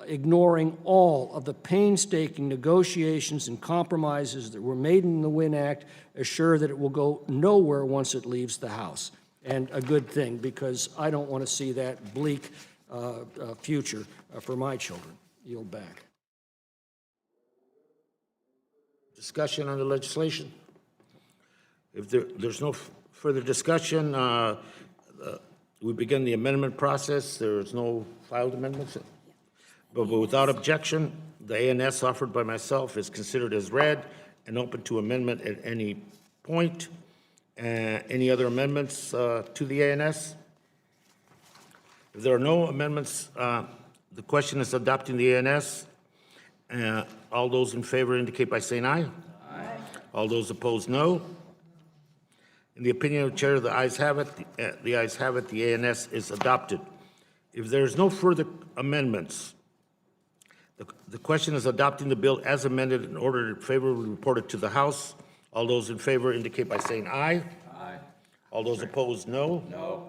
ignoring all of the painstaking negotiations and compromises that were made in the Winn Act assure that it will go nowhere once it leaves the House. And a good thing, because I don't want to see that bleak future for my children. Yield back. Discussion on the legislation? If there's no further discussion, we begin the amendment process. There is no filed amendments. But without objection, the ANS offered by myself is considered as read and open to amendment at any point. Any other amendments to the ANS? If there are no amendments, the question is adopting the ANS. All those in favor indicate by saying aye. Aye. All those opposed, no. In the opinion of the chair, the ayes have it. The ayes have it. The ANS is adopted. If there is no further amendments, the question is adopting the bill as amended in order to favorably report it to the House. All those in favor indicate by saying aye. Aye. All those opposed, no. No.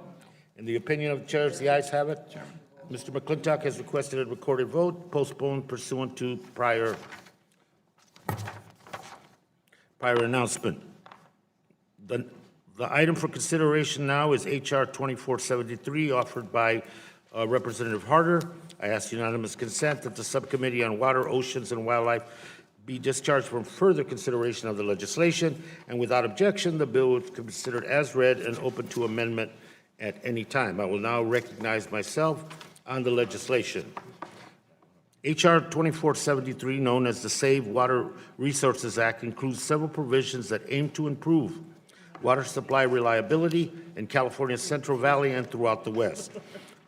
In the opinion of the chair, the ayes have it. Chairman. Mr. McClintock has requested a recorded vote, postponed pursuant to prior announcement. The item for consideration now is H.R. 2473, offered by Representative Harder. I ask unanimous consent that the Subcommittee on Water, Oceans, and Wildlife be discharged from further consideration of the legislation, and without objection, the bill is considered as read and open to amendment at any time. I will now recognize myself on the legislation. H.R. 2473, known as the Save Water Resources Act, includes several provisions that aim to improve water supply reliability in California's Central Valley and throughout the West.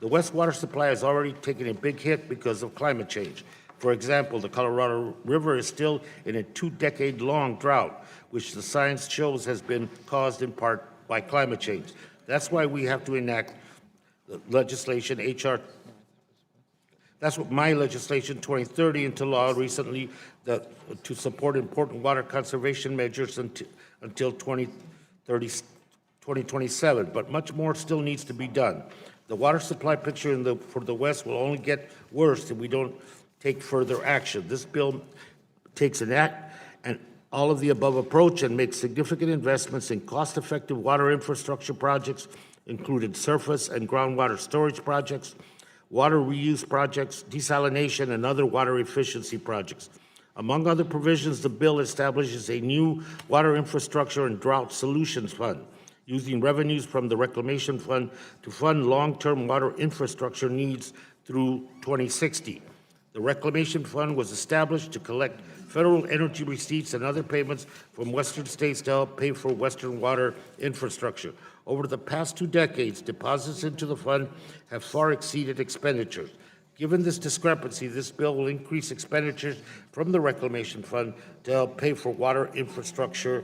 The West water supply has already taken a big hit because of climate change. For example, the Colorado River is still in a 2-decade-long drought, which the science shows has been caused in part by climate change. That's why we have to enact legislation, that's what my legislation 2030 into law recently to support important water conservation measures until 2027, but much more still needs to be done. The water supply picture for the West will only get worse if we don't take further action. This bill takes an all of the above approach and makes significant investments in cost-effective water infrastructure projects, including surface and groundwater storage projects, water reuse projects, desalination, and other water efficiency projects. Among other provisions, the bill establishes a new water infrastructure and drought solutions fund, using revenues from the Reclamation Fund to fund long-term water infrastructure needs through 2060. The Reclamation Fund was established to collect federal energy receipts and other payments from Western states to help pay for Western water infrastructure. Over the past 2 decades, deposits into the fund have far exceeded expenditures. Given this discrepancy, this bill will increase expenditures from the Reclamation Fund to help pay for water infrastructure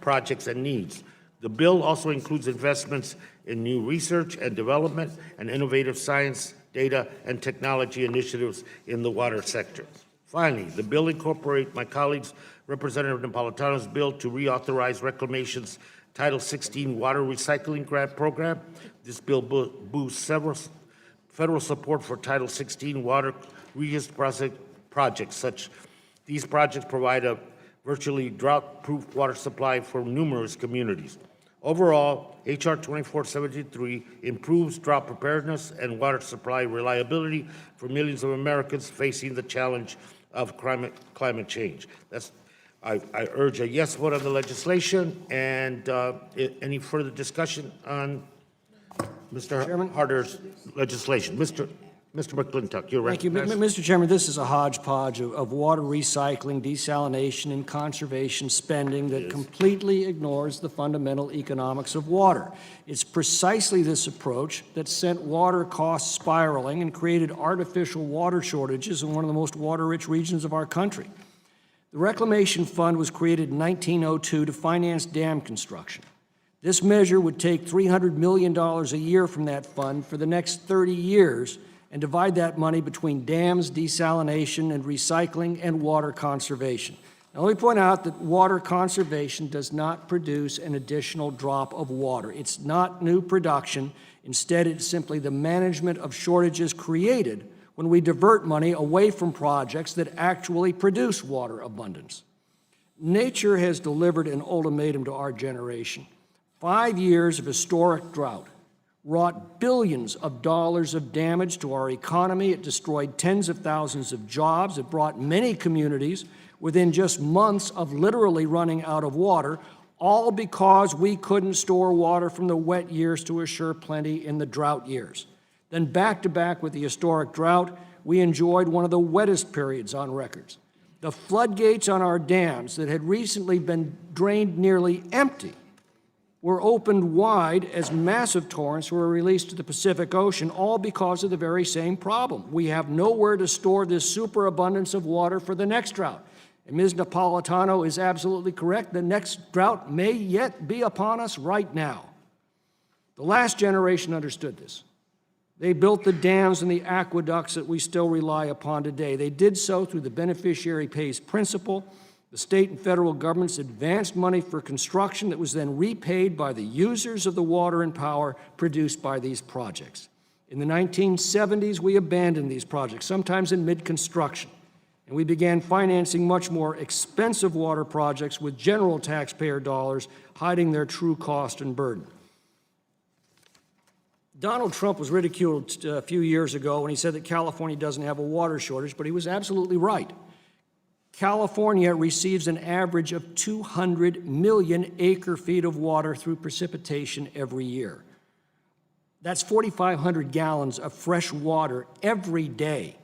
projects and needs. The bill also includes investments in new research and development and innovative science, data, and technology initiatives in the water sector. Finally, the bill incorporates my colleagues, Representative Napolitano's bill to reauthorize Reclamation's Title 16 Water Recycling Grant Program. This bill boosts several federal support for Title 16 water reuse projects. These projects provide a virtually drought-proof water supply for numerous communities. Overall, H.R. 2473 improves drought preparedness and water supply reliability for millions of Americans facing the challenge of climate change. I urge a yes vote on the legislation. And any further discussion on Mr. Harder's legislation? Mr. McClintock, you're recognized. Thank you. Mr. Chairman, this is a hodgepodge of water recycling, desalination, and conservation spending that completely ignores the fundamental economics of water. It's precisely this approach that sent water costs spiraling and created artificial water shortages in one of the most water-rich regions of our country. The Reclamation Fund was created in 1902 to finance dam construction. This measure would take $300 million a year from that fund for the next 30 years and divide that money between dams, desalination, and recycling, and water conservation. Now, let me point out that water conservation does not produce an additional drop of water. It's not new production. Instead, it's simply the management of shortages created when we divert money away from projects that actually produce water abundance. Nature has delivered an ultimatum to our generation. 5 years of historic drought wrought billions of dollars of damage to our economy. It destroyed tens of thousands of jobs. It brought many communities within just months of literally running out of water, all because we couldn't store water from the wet years to assure plenty in the drought years. Then back to back with the historic drought, we enjoyed one of the wettest periods on records. The floodgates on our dams that had recently been drained nearly empty were opened wide as massive torrents were released to the Pacific Ocean, all because of the very same problem. We have nowhere to store this superabundance of water for the next drought. And Ms. Napolitano is absolutely correct. The next drought may yet be upon us right now. The last generation understood this. They built the dams and the aqueducts that we still rely upon today. They did so through the beneficiary pays principle. The state and federal governments advanced money for construction that was then repaid by the users of the water and power produced by these projects. In the 1970s, we abandoned these projects, sometimes in mid-construction. and we began financing much more expensive water projects with general taxpayer dollars, hiding their true cost and burden. Donald Trump was ridiculed a few years ago when he said that California doesn't have a water shortage, but he was absolutely right. California receives an average of 200 million acre-feet of water through precipitation every year. That's 4,500 gallons of fresh water every day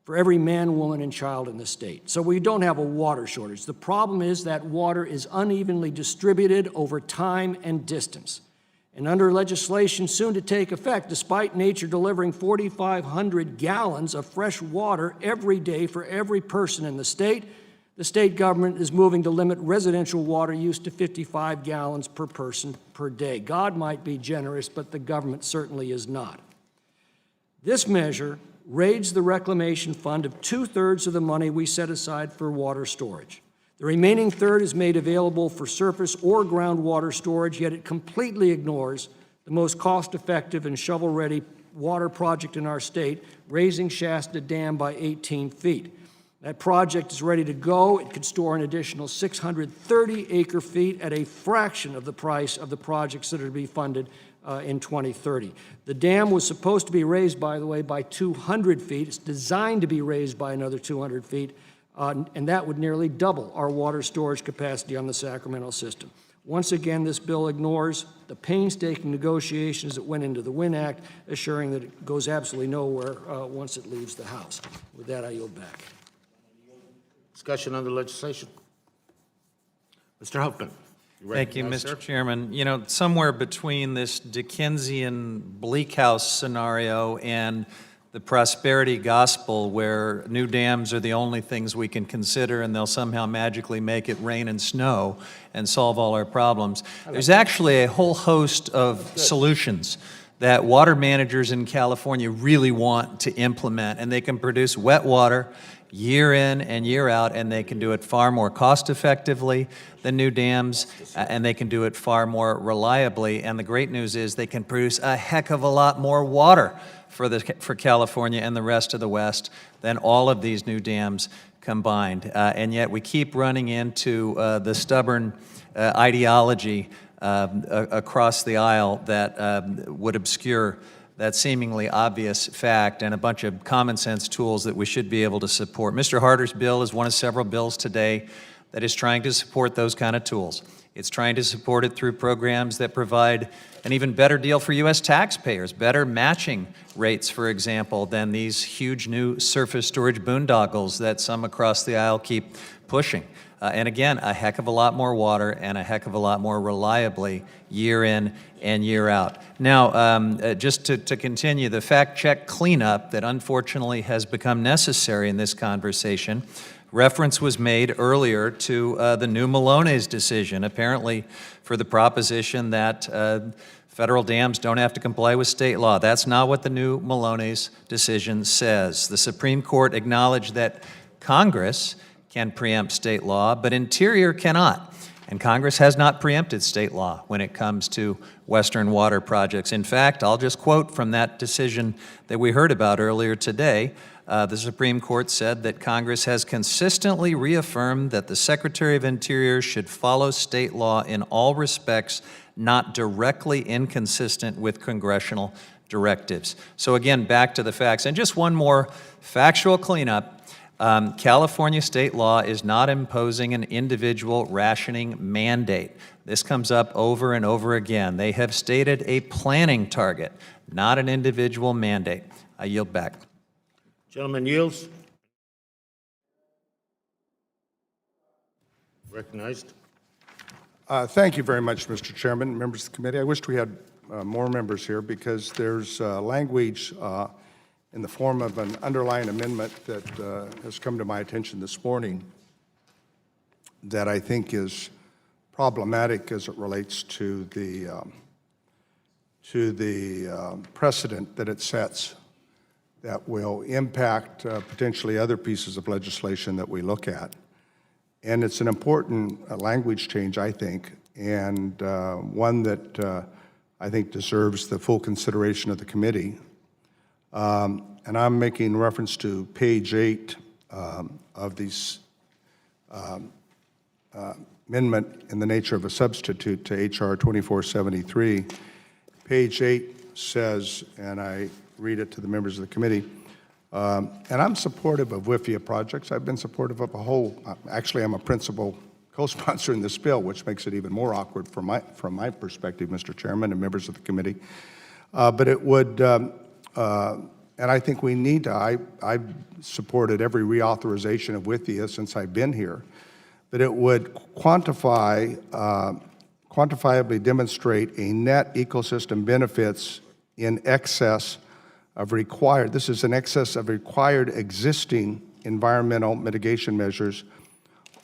for every man, woman, and child in the state. So we don't have a water shortage. The problem is that water is unevenly distributed over time and distance. And under legislation soon to take effect, despite nature delivering 4,500 gallons of fresh water every day for every person in the state government is moving to limit residential water use to 55 gallons per person per day. God might be generous, but the government certainly is not. This measure raids the reclamation fund of 2/3 of the money we set aside for water storage. The remaining third is made available for surface or groundwater storage, yet it completely ignores the most cost-effective and shovel-ready water project in our state, raising Shasta Dam by 18 feet. That project is ready to go. It could store an additional 630 acre-feet at a fraction of the price of the projects that are to be funded in 2030. The dam was supposed to be raised, by the way, by 200 feet. It's designed to be raised by another 200 feet. And that would nearly double our water storage capacity on the Sacramento system. Once again, this bill ignores the painstaking negotiations that went into the Winn Act, assuring that it goes absolutely nowhere once it leaves the House. With that, I yield back. Discussion on the legislation. Mr. Huffman. Thank you, recognized, Mr. sir. Chairman. You know, somewhere between this Dickensian bleak house scenario and the prosperity gospel where new dams are the only things we can consider and they'll somehow magically make it rain and snow and solve all our problems, there's actually a whole host of solutions that water managers in California really want to implement, and they can produce wet water year in and year out, and they can do it far more cost effectively than new dams, and they can do it far more reliably. And the great news is they can produce a heck of a lot more water for California and the rest of the West than all of these new dams combined. And yet we keep running into the stubborn ideology across the aisle that would obscure that seemingly obvious fact and a bunch of common sense tools that we should be able to support. Mr. Harder's bill is one of several bills today that is trying to support those kind of tools. It's trying to support it through programs that provide an even better deal for U.S. taxpayers, better matching rates, for example, than these huge new surface storage boondoggles that some across the aisle keep pushing. And again, a heck of a lot more water and a heck of a lot more reliably year in and year out. Now, just to continue, the fact-check cleanup that unfortunately has become necessary in this conversation, reference was made earlier to the new Maloney's decision, apparently for the proposition that federal dams don't have to comply with state law. That's not what the new Maloney's decision says. The Supreme Court acknowledged that Congress can preempt state law, but Interior cannot. And Congress has not preempted state law when it comes to Western water projects. In fact, I'll just quote from that decision that we heard about earlier today. The Supreme Court said that Congress has consistently reaffirmed that the Secretary of Interior should follow state law in all respects not directly inconsistent with congressional directives. So again, back to the facts. And just one more factual cleanup. California state law is not imposing an individual rationing mandate. This comes up over and over again. They have stated a planning target, not an individual mandate. I yield back. Gentleman yields. Recognized. Thank you very much, Mr. Chairman, members of the committee. I wished we had more members here because there's language in the form of an underlying amendment that has come to my attention this morning that I think is problematic as it relates to the precedent that it sets that will impact potentially other pieces of legislation that we look at. And it's an important language change, I think, and one that I think deserves the full consideration of the committee. And I'm making reference to page 8 of these amendment in the nature of a substitute to H.R. 2473. Page 8 says, and I read it to the members of the committee, and I'm supportive of WIFIA projects. I've been supportive of a whole, actually I'm a principal co-sponsor in this bill, which makes it even more awkward from my perspective, Mr. Chairman and members of the committee. But it would, and I think we need to, I've supported every reauthorization of WIFIA since I've been here, but it would quantifiably demonstrate a net ecosystem benefits in excess of required, this is in excess of required existing environmental mitigation measures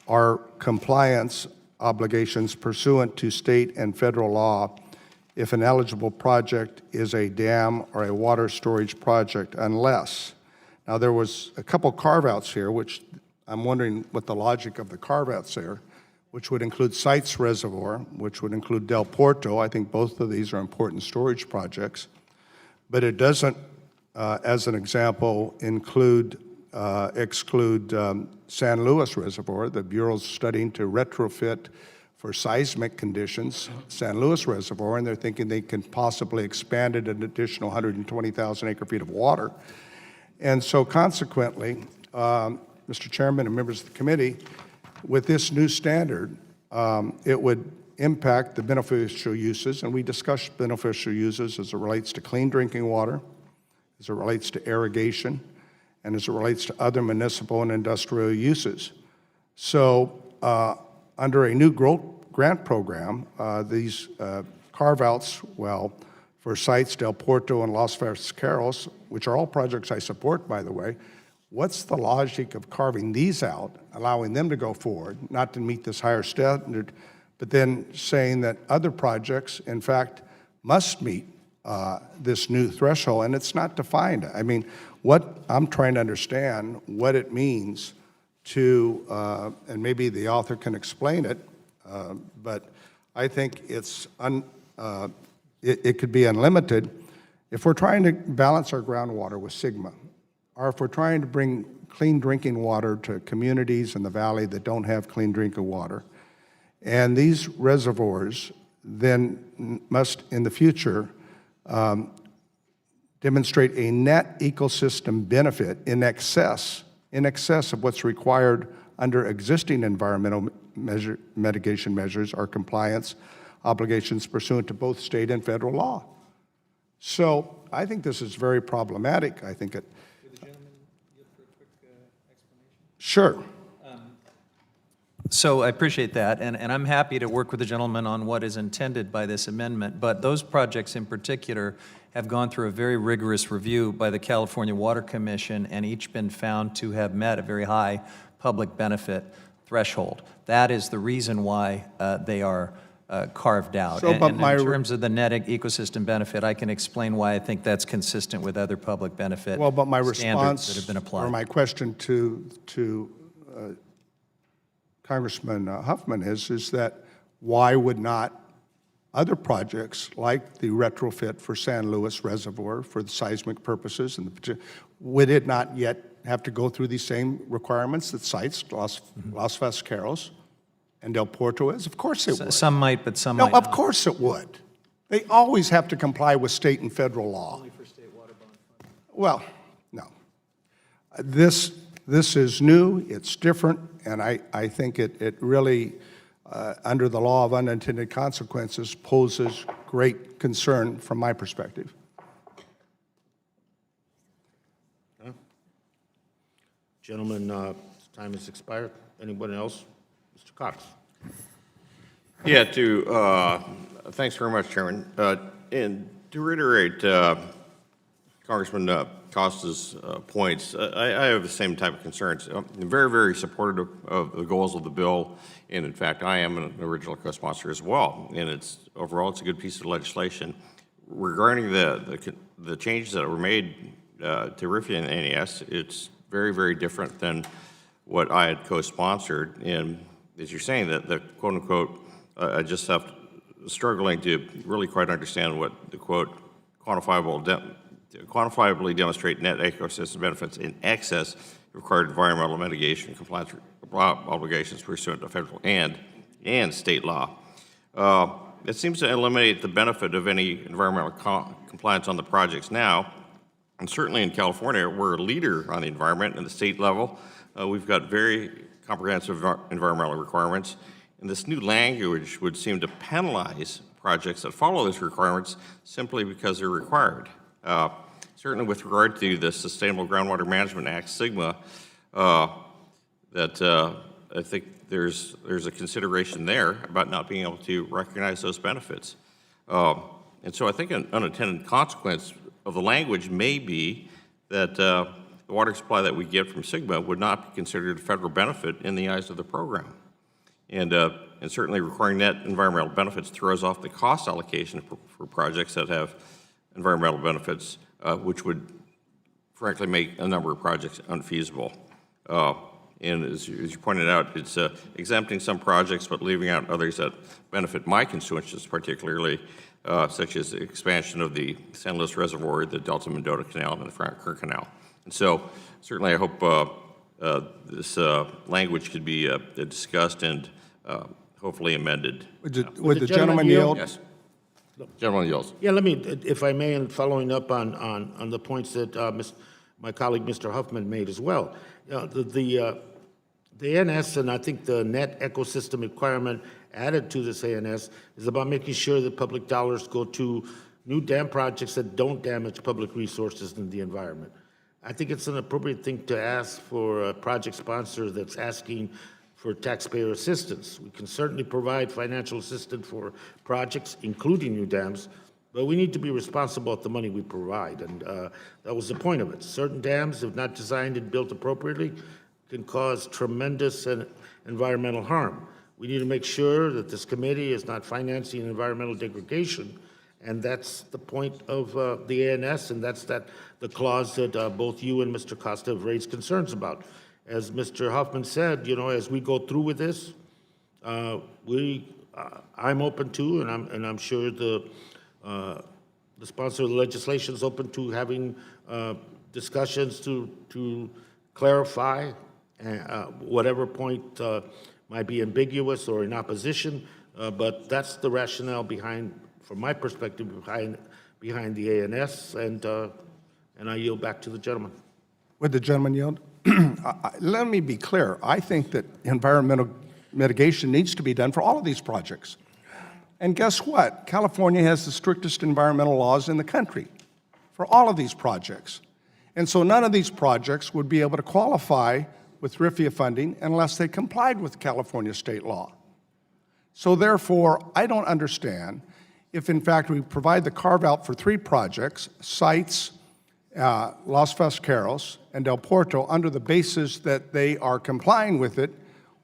or compliance obligations pursuant to state and federal law if an eligible project is a dam or a water storage project, unless. Now, there was a couple carve-outs here, which I'm wondering what the logic of the carve-outs there, which would include Sites Reservoir, which would include Del Porto. I think both of these are important storage projects. But it doesn't, as an example, exclude San Luis Reservoir. The Bureau's studying to retrofit for seismic conditions San Luis Reservoir, and they're thinking they can possibly expand it an additional 120,000 acre-feet of water. And so consequently, Mr. Chairman and members of the committee, with this new standard, it would impact the beneficial uses, and we discussed beneficial uses as it relates to clean drinking water, as it relates to irrigation, and as it relates to other municipal and industrial uses. So under a new grant program, these carve-outs, well, for sites Del Porto and Los Vasqueros, which are all projects I support, by the way, what's the logic of carving these out, allowing them to go forward, not to meet this higher standard, but then saying that other projects, in fact, must meet this new threshold, and it's not defined. I mean, what I'm trying to understand, what it means to, and maybe the author can explain it, but I think it's it could be unlimited. If we're trying to balance our groundwater with Sigma, or if we're trying to bring clean drinking water to communities in the valley that don't have clean drinking water, and these reservoirs then must, in the future, demonstrate a net ecosystem benefit in excess of what's required under existing environmental mitigation measures or compliance obligations pursuant to both state and federal law. So I think this is very problematic. I think it. Could the gentleman give for a quick explanation? Sure. So I appreciate that, and I'm happy to work with the gentleman on what is intended by this amendment, but those projects in particular have gone through a very rigorous review by the California Water Commission and each been found to have met a very high public benefit threshold. That is the reason why they are carved out. So, but and in terms of the net ecosystem benefit, I can explain why I think that's consistent with other public benefit well, but my standards response that have been applied. or my question to Congressman Huffman is that why would not other projects like the retrofit for San Luis Reservoir for the seismic purposes, and would it not yet have to go through these same requirements that sites Los Vasqueros and Del Porto is? Of course it would. Some might, but some No, might of not. course it would. They always have to comply with state and federal law. Only for state water bond funding. Well, no. This is new, it's different, and I think it really, under the law of unintended consequences, poses great concern from my perspective. Okay. Gentlemen, time has expired. Anyone else? Mr. Cox. Yeah, thanks very much, Chairman. And to reiterate Congressman Costa's points, I have the same type of concerns. I'm very, very supportive of the goals of the bill, and in fact, I am an original co-sponsor as well. And overall, it's a good piece of legislation. Regarding the changes that were made to RIFIA and NES, it's very, very different than what I had co-sponsored. And as you're saying, that the quote unquote, I just have struggling to really quite understand what the quote quantifiably demonstrate net ecosystem benefits in excess of required environmental mitigation compliance obligations pursuant to federal and state law. It seems to eliminate the benefit of any environmental compliance on the projects now. And certainly in California, we're a leader on the environment at the state level. We've got very comprehensive environmental requirements. And this new language would seem to penalize projects that follow these requirements simply because they're required. Certainly with regard to the Sustainable Groundwater Management Act, SGMA, that I think there's a consideration there about not being able to recognize those benefits. And so I think an unintended consequence of the language may be that the water supply that we get from SGMA would not be considered a federal benefit in the eyes of the program. And certainly requiring net environmental benefits throws off the cost allocation for projects that have environmental benefits, which would frankly make a number of projects unfeasible. And as you pointed out, it's exempting some projects but leaving out others that benefit my constituents particularly, such as the expansion of the San Luis Reservoir, the Delta Mendota Canal, and the Frank Kerr Canal. And so certainly I hope this language could be discussed and hopefully amended. Would the gentleman yield? Yes. Gentleman yields. Yeah, let me, if I may, and following up on the points that my colleague, Mr. Huffman, made as well. The ANS, and I think the net ecosystem requirement added to this ANS is about making sure that public dollars go to new dam projects that don't damage public resources and the environment. I think it's an appropriate thing to ask for a project sponsor that's asking for taxpayer assistance. We can certainly provide financial assistance for projects, including new dams, but we need to be responsible with the money we provide, and that was the point of it. Certain dams, if not designed and built appropriately, can cause tremendous environmental harm. We need to make sure that this committee is not financing environmental degradation, and that's the point of the ANS, and that's the clause that both you and Mr. Costa have raised concerns about. As Mr. Hoffman said, you know, as we go through with this, I'm open to, and I'm sure the sponsor of the legislation is open to having discussions to clarify whatever point might be ambiguous or in opposition, but that's the rationale behind, from my perspective, behind the ANS, and I yield back to the gentleman. Would the gentleman yield? Let me be clear. I think that environmental mitigation needs to be done for all of these projects. And guess what? California has the strictest environmental laws in the country for all of these projects. And so none of these projects would be able to qualify with RIFIA funding unless they complied with California state law. So therefore, I don't understand if in fact we provide the carve-out for 3 projects, sites, Los Vasqueros and Del Porto, under the basis that they are complying with it,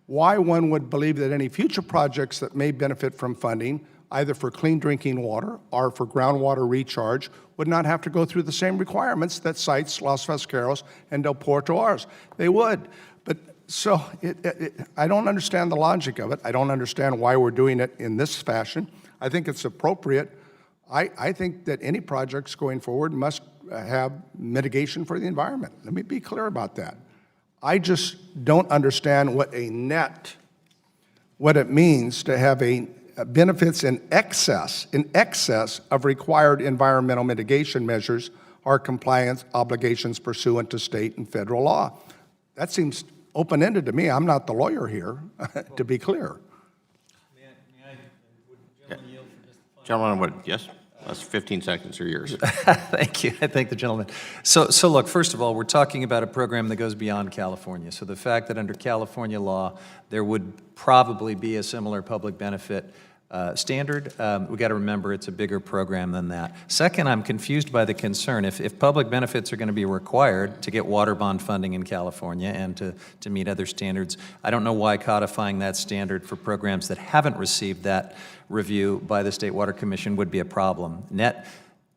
why one would believe that any future projects that may benefit from funding, either for clean drinking water or for groundwater recharge, would not have to go through the same requirements that sites Los Vasqueros and Del Porto are. They would. But so I don't understand the logic of it. I don't understand why we're doing it in this fashion. I think it's appropriate. I think that any projects going forward must have mitigation for the environment. Let me be clear about that. I just don't understand what it means to have benefits in excess of required environmental mitigation measures or compliance obligations pursuant to state and federal law. That seems open-ended to me. I'm not the lawyer here, to be clear. Gentleman, would, yes? That's 15 seconds or yours. Thank you. I thank the gentleman. So look, first of all, we're talking about a program that goes beyond California. So the fact that under California law, there would probably be a similar public benefit standard, we got to remember it's a bigger program than that. Second, I'm confused by the concern. If public benefits are going to be required to get water bond funding in California and to meet other standards, I don't know why codifying that standard for programs that haven't received that review by the State Water Commission would be a problem. Net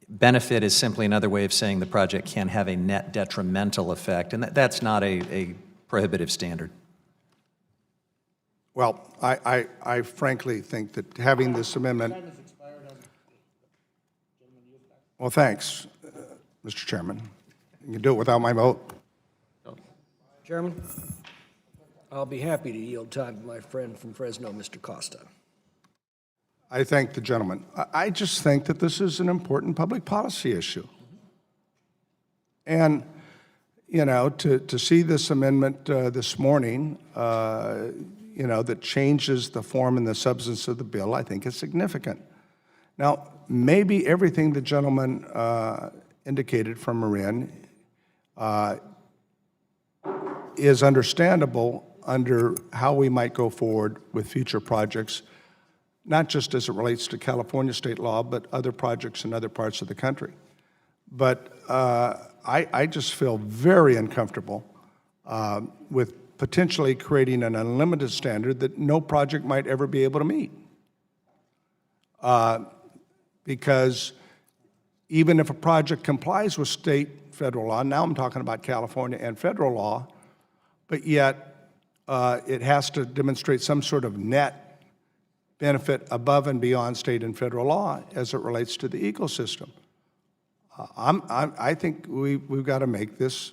benefit is simply another way of saying the project can have a net detrimental effect, and that's not a prohibitive standard. Well, I frankly think that having this amendment... Well, thanks, Mr. Chairman. You can do it without my vote. Chairman, I'll be happy to yield time to my friend from Fresno, Mr. Costa. I thank the gentleman. I just think that this is an important public policy issue. And, you know, to see this amendment this morning, you know, that changes the form and the substance of the bill, I think is significant. Now, maybe everything the gentleman indicated from Marin is understandable under how we might go forward with future projects, not just as it relates to California state law, but other projects in other parts of the country. But I just feel very uncomfortable with potentially creating an unlimited standard that no project might ever be able to meet. Because even if a project complies with state, federal law, now I'm talking about California and federal law, but yet it has to demonstrate some sort of net benefit above and beyond state and federal law as it relates to the ecosystem. I think we've got to make this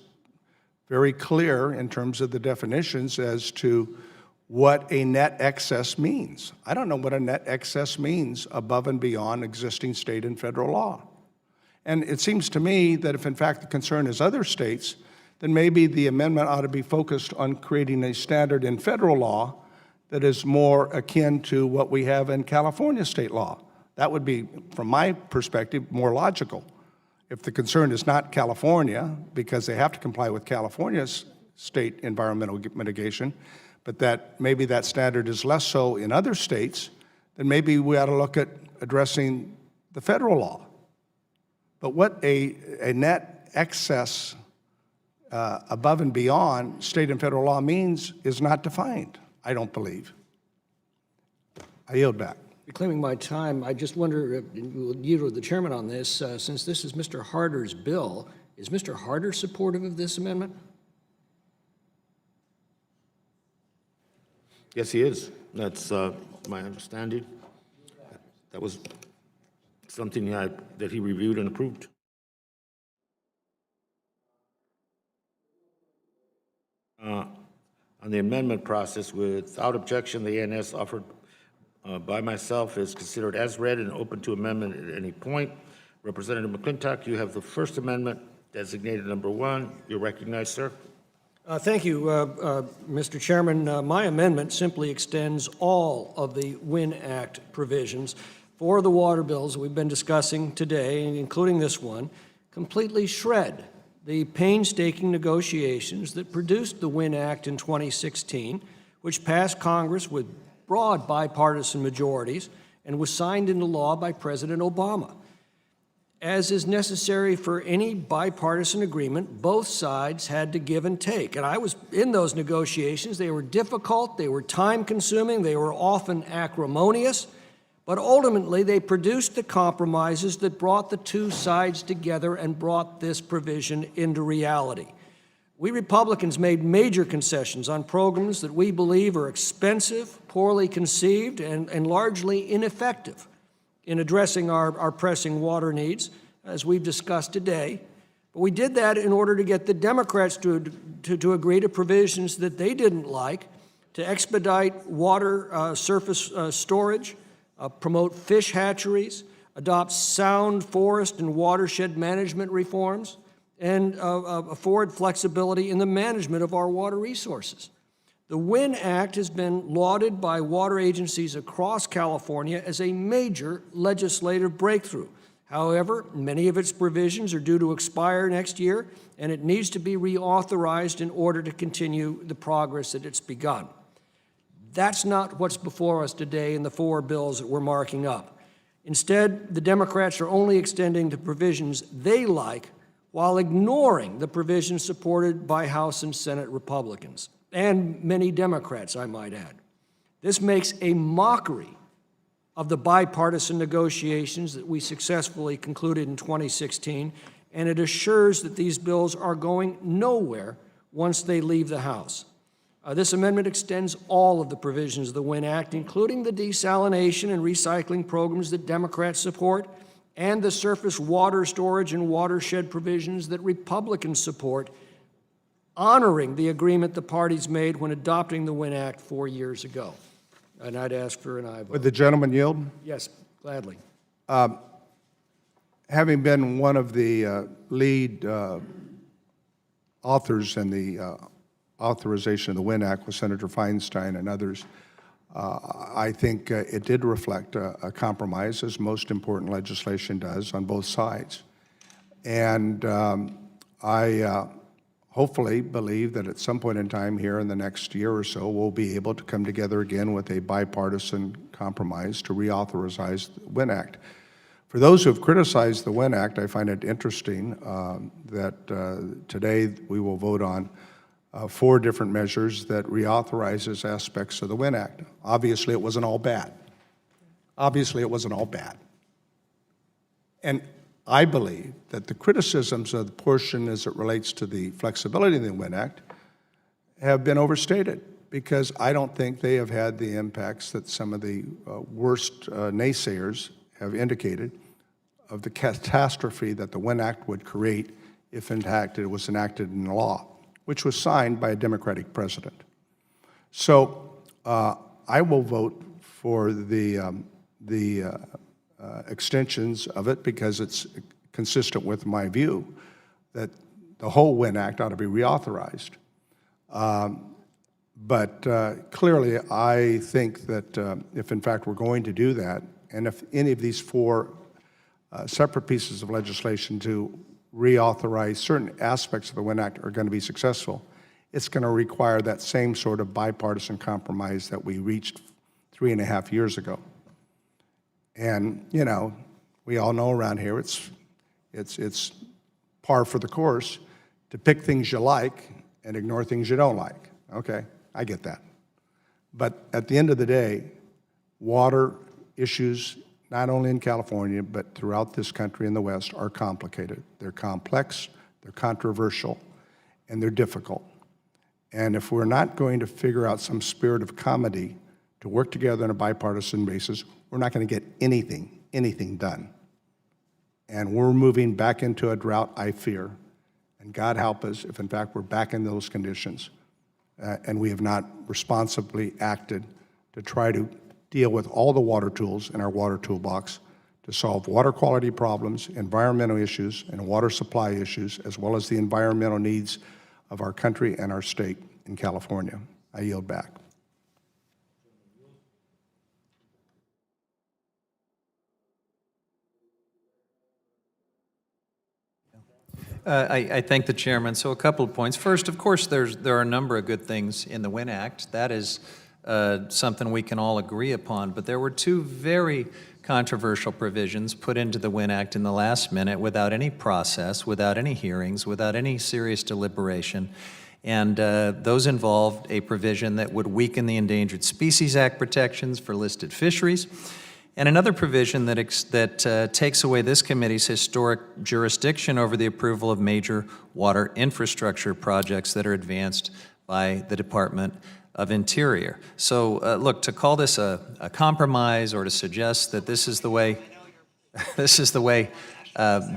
very clear in terms of the definitions as to what a net excess means. I don't know what a net excess means above and beyond existing state and federal law. And it seems to me that if in fact the concern is other states, then maybe the amendment ought to be focused on creating a standard in federal law that is more akin to what we have in California state law. That would be, from my perspective, more logical. If the concern is not California, because they have to comply with California's state environmental mitigation, but that maybe that standard is less so in other states, then maybe we ought to look at addressing the federal law. But what a net excess above and beyond state and federal law means is not defined, I don't believe. I yield back. Reclaiming my time, I just wonder, we'll yield to the chairman on this, since this is Mr. Harder's bill, is Mr. Harder supportive of this amendment? Yes, he is. That's my understanding. That was something that he reviewed and approved. On the amendment process, without objection, the ANS offered by myself is considered as read and open to amendment at any point. Representative McClintock, you have the First Amendment designated number 1. You're recognized, sir. Thank you, Mr. Chairman. My amendment simply extends all of the Winn Act provisions for the water bills we've been discussing today, including this one, completely shred the painstaking negotiations that produced the Winn Act in 2016, which passed Congress with broad bipartisan majorities and was signed into law by President Obama. As is necessary for any bipartisan agreement, both sides had to give and take. And I was in those negotiations. They were difficult, they were time-consuming, they were often acrimonious, but ultimately they produced the compromises that brought the two sides together and brought this provision into reality. We Republicans made major concessions on programs that we believe are expensive, poorly conceived, and largely ineffective in addressing our pressing water needs, as we've discussed today. But we did that in order to get the Democrats to agree to provisions that they didn't like, to expedite water surface storage, promote fish hatcheries, adopt sound forest and watershed management reforms, and afford flexibility in the management of our water resources. The Winn Act has been lauded by water agencies across California as a major legislative breakthrough. However, many of its provisions are due to expire next year, and it needs to be reauthorized in order to continue the progress that it's begun. That's not what's before us today in the 4 bills that we're marking up. Instead, the Democrats are only extending the provisions they like while ignoring the provisions supported by House and Senate Republicans, and many Democrats, I might add. This makes a mockery of the bipartisan negotiations that we successfully concluded in 2016, and it assures that these bills are going nowhere once they leave the House. This amendment extends all of the provisions of the Winn Act, including the desalination and recycling programs that Democrats support, and the surface water storage and watershed provisions that Republicans support, honoring the agreement the parties made when adopting the Winn Act 4 years ago. And I'd ask for an aye Would vote. the gentleman yield? Yes, gladly. Having been one of the lead authors in the authorization of the Winn Act with Senator Feinstein and others, I think it did reflect a compromise, as most important legislation does, on both sides. And I hopefully believe that at some point in time here in the next year or so, we'll be able to come together again with a bipartisan compromise to reauthorize the Winn Act. For those who have criticized the Winn Act, I find it interesting that today we will vote on 4 different measures that reauthorizes aspects of the Winn Act. Obviously, it wasn't all bad. Obviously, it wasn't all bad. And I believe that the criticisms of the portion as it relates to the flexibility of the Winn Act have been overstated, because I don't think they have had the impacts that some of the worst naysayers have indicated of the catastrophe that the Winn Act would create if, in fact, it was enacted in law, which was signed by a Democratic president. So I will vote for the extensions of it, because it's consistent with my view that the whole Winn Act ought to be reauthorized. But clearly, I think that if, in fact, we're going to do that, and if any of these 4 separate pieces of legislation to reauthorize certain aspects of the Winn Act are going to be successful, it's going to require that same sort of bipartisan compromise that we reached 3.5 years ago. And, you know, we all know around here it's par for the course to pick things you like and ignore things you don't like. Okay, I get that. But at the end of the day, water issues, not only in California, but throughout this country and the West, are complicated. They're complex, they're controversial, and they're difficult. And if we're not going to figure out some spirit of comedy to work together on a bipartisan basis, we're not going to get anything done. And we're moving back into a drought, I fear. And God help us if, in fact, we're back in those conditions and we have not responsibly acted to try to deal with all the water tools in our water toolbox to solve water quality problems, environmental issues, and water supply issues, as well as the environmental needs of our country and our state in California. I yield back. I thank the chairman. So a couple of points. First, of course, there are a number of good things in the Winn Act. That is something we can all agree upon. But there were 2 very controversial provisions put into the Winn Act in the last minute without any process, without any hearings, without any serious deliberation. And those involved a provision that would weaken the Endangered Species Act protections for listed fisheries, and another provision that takes away this committee's historic jurisdiction over the approval of major water infrastructure projects that are advanced by the Department of Interior. So look, to call this a compromise or to suggest that this is the way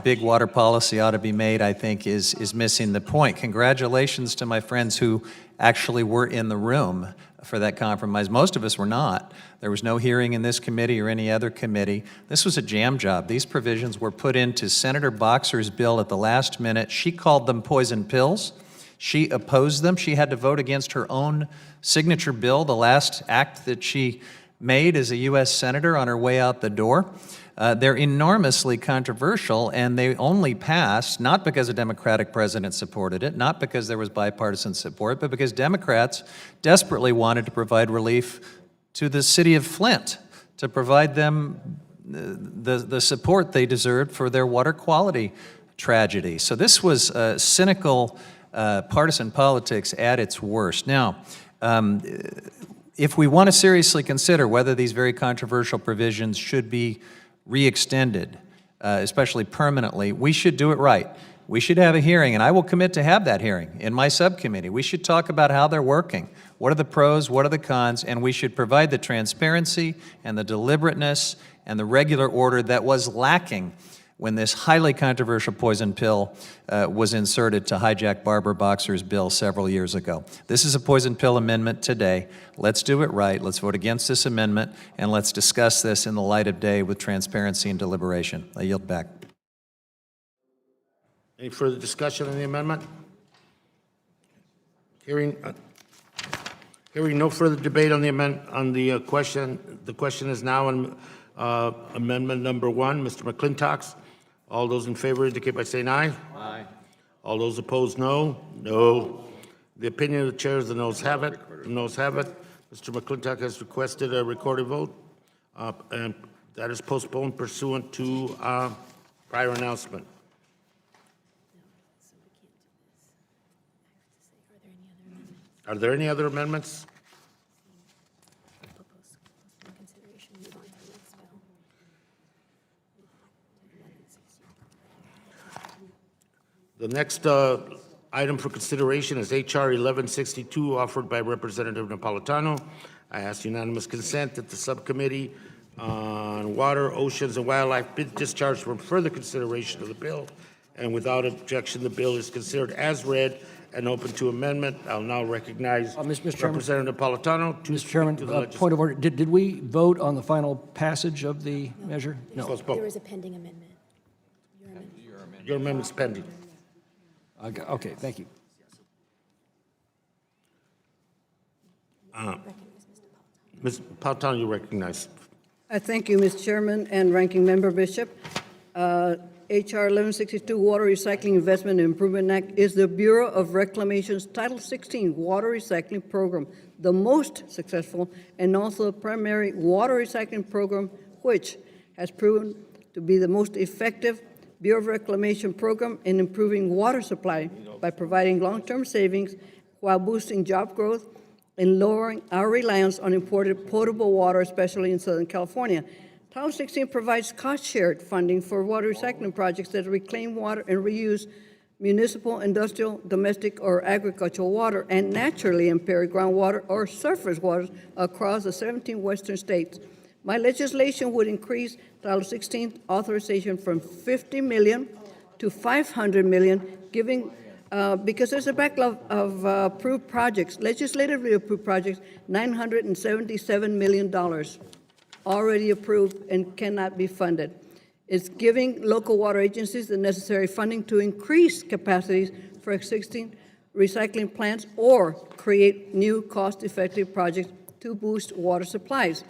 big water policy ought to be made, I think is missing the point. Congratulations to my friends who actually were in the room for that compromise. Most of us were not. There was no hearing in this committee or any other committee. This was a jam job. These provisions were put into Senator Boxer's bill at the last minute. She called them poison pills. She opposed them. She had to vote against her own signature bill, the last act that she made as a U.S. Senator on her way out the door. They're enormously controversial, and they only passed not because a Democratic president supported it, not because there was bipartisan support, but because Democrats desperately wanted to provide relief to the city of Flint, to provide them the support they deserved for their water quality tragedy. So this was cynical partisan politics at its worst. Now, if we want to seriously consider whether these very controversial provisions should be re-extended, especially permanently, we should do it right. We should have a hearing, and I will commit to have that hearing in my subcommittee. We should talk about how they're working. What are the pros, what are the cons, and we should provide the transparency and the deliberateness and the regular order that was lacking when this highly controversial poison pill was inserted to hijack Barbara Boxer's bill several years ago. This is a poison pill amendment today. Let's do it right. Let's vote against this amendment, and let's discuss this in the light of day with transparency and deliberation. I yield back. Any further discussion on the amendment? Hearing no further debate on the question. The question is now on amendment number 1. Mr. McClintock. All those in favor indicate by saying aye. Aye. All those opposed, no. No. The opinion of the chair is the noes have it. The noes have it. Mr. McClintock has requested a recorded vote, and that is postponed pursuant to prior announcement. Are there any other amendments? The next item for consideration is H.R. 1162, offered by Representative Napolitano. I ask unanimous consent that the subcommittee on Water, Oceans, and Wildlife be discharged from further consideration of the bill, and without objection, the bill is considered as read and open to amendment. I'll now recognize Mr. Chairman. Representative Napolitano to Mr. Chairman, speak to the point of order. Did we vote on the final passage of the measure? No. Postpone. There is a pending amendment. Your amendment's pending. Okay, thank you. Ms. Napolitano, you recognize. I thank you, Mr. Chairman and Ranking Member Bishop. H.R. 1162, Water Recycling Investment and Improvement Act, is the Bureau of Reclamation's Title 16 Water Recycling Program, the most successful and also the primary water recycling program, which has proven to be the most effective Bureau of Reclamation program in improving water supply by providing long-term savings while boosting job growth and lowering our reliance on imported potable water, especially in Southern California. Title 16 provides cost-shared funding for water recycling projects that reclaim water and reuse municipal, industrial, domestic, or agricultural water and naturally impaired groundwater or surface waters across the 17 western states. My legislation would increase Title 16 authorization from $50 million to $500 million, giving because there's a backlog of approved projects, legislatively approved projects, $977 million already approved and cannot be funded. It's giving local water agencies the necessary funding to increase capacities for existing recycling plants or create new cost-effective projects to boost water supplies.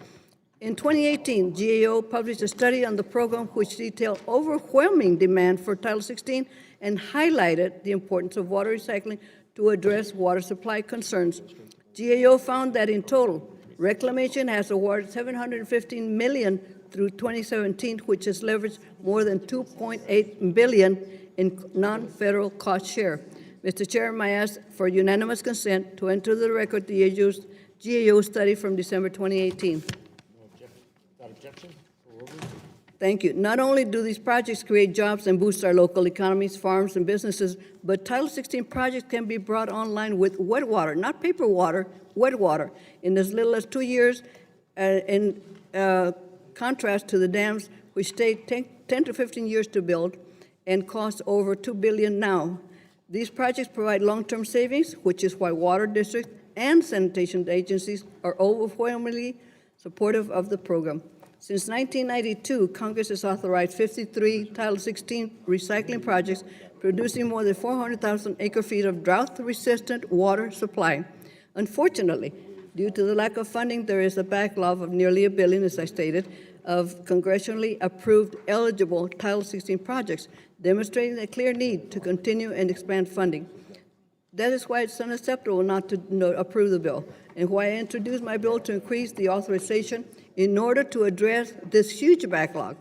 In 2018, GAO published a study on the program which detailed overwhelming demand for Title 16 and highlighted the importance of water recycling to address water supply concerns. GAO found that in total, Reclamation has awarded $715 million through 2017, which has leveraged more than $2.8 billion in non-federal cost share. Mr. Chairman, I ask for unanimous consent to enter the record the GAO study from December 2018. Thank you. Not only do these projects create jobs and boost our local economies, farms, and businesses, but Title 16 projects can be brought online with wet water, not paper water, wet water, in as little as 2 years, in contrast to the dams, which take 10 to 15 years to build and cost over $2 billion now. These projects provide long-term savings, which is why water districts and sanitation agencies are overwhelmingly supportive of the program. Since 1992, Congress has authorized 53 Title 16 recycling projects, producing more than 400,000 acre-feet of drought-resistant water supply. Unfortunately, due to the lack of funding, there is a backlog of nearly $1 billion, as I stated, of congressionally approved eligible Title 16 projects, demonstrating a clear need to continue and expand funding. That is why it's unacceptable not to approve the bill, and why I introduced my bill to increase the authorization in order to address this huge backlog.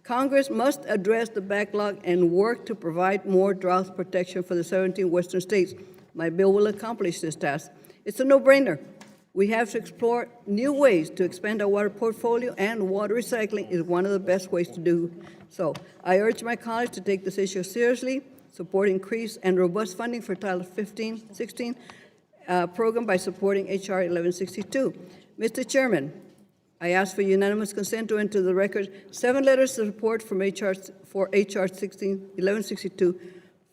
Congress must address the backlog and work to provide more drought protection for the 17 western states. My bill will accomplish this task. It's a no-brainer. We have to explore new ways to expand our water portfolio, and water recycling is one of the best ways to do so. I urge my colleagues to take this issue seriously, support increased and robust funding for Title 16 program by supporting H.R. 1162. Mr. Chairman, I ask for unanimous consent to enter the record 7 letters of support from HR 1162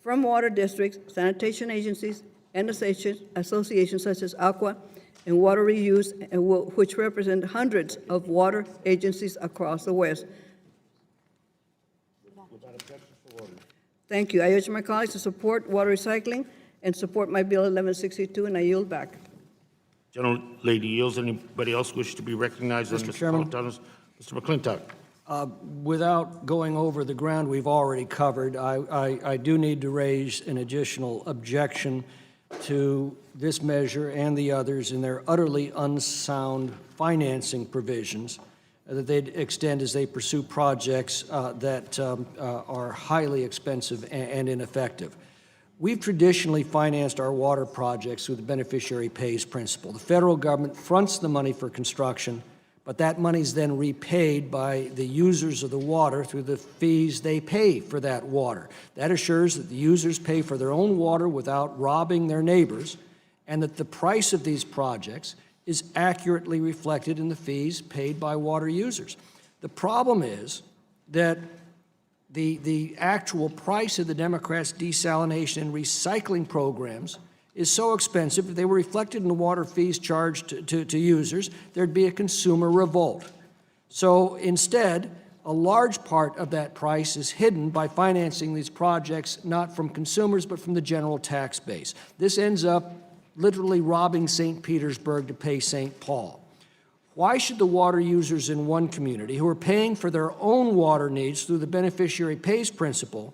from water districts, sanitation agencies, and associations such as Aqua and Water Reuse, which represent hundreds of water agencies across the West. Thank you. I urge my colleagues to support water recycling and support my Bill 1162, and I yield back. Gentlelady yields. Anybody else wish to be recognized? Mr. Chairman. Mr. McClintock. Without going over the ground we've already covered, I do need to raise an additional objection to this measure and the others in their utterly unsound financing provisions that they extend as they pursue projects that are highly expensive and ineffective. We've traditionally financed our water projects through the beneficiary pays principle. The federal government fronts the money for construction, but that money is then repaid by the users of the water through the fees they pay for that water. That assures that the users pay for their own water without robbing their neighbors, and that the price of these projects is accurately reflected in the fees paid by water users. The problem is that the actual price of the Democrats' desalination and recycling programs is so expensive, if they were reflected in the water fees charged to users, there'd be a consumer revolt. So instead, a large part of that price is hidden by financing these projects not from consumers but from the general tax base. This ends up literally robbing St. Petersburg to pay St. Paul. Why should the water users in one community who are paying for their own water needs through the beneficiary pays principle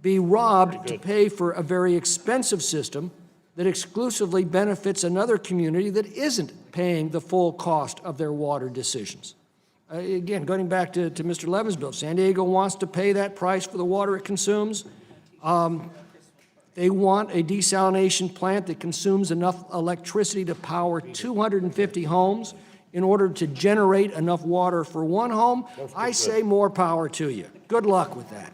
be robbed to pay for a very expensive system that exclusively benefits another community that isn't paying the full cost of their water decisions? Again, going back to Mr. Levin's bill, San Diego wants to pay that price for the water it consumes. They want a desalination plant that consumes enough electricity to power 250 homes in order to generate enough water for one home. I say more power to you. Good luck with that.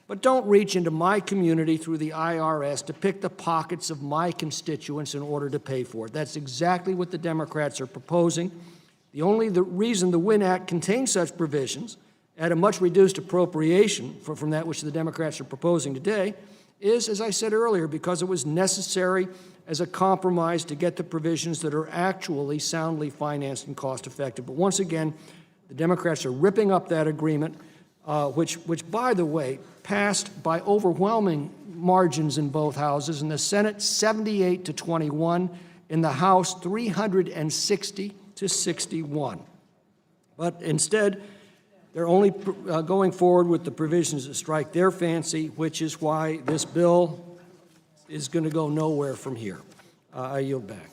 But don't reach into my community through the IRS to pick the pockets of my constituents in order to pay for it. That's exactly what the Democrats are proposing. The reason the Winn Act contains such provisions at a much reduced appropriation from that which the Democrats are proposing today is, as I said earlier, because it was necessary as a compromise to get the provisions that are actually soundly financed and cost-effective. But once again, the Democrats are ripping up that agreement, which, by the way, passed by overwhelming margins in both houses. In the Senate, 78 to 21. In the House, 360 to 61. But instead, they're only going forward with the provisions that strike their fancy, which is why this bill is going to go nowhere from here. I yield back.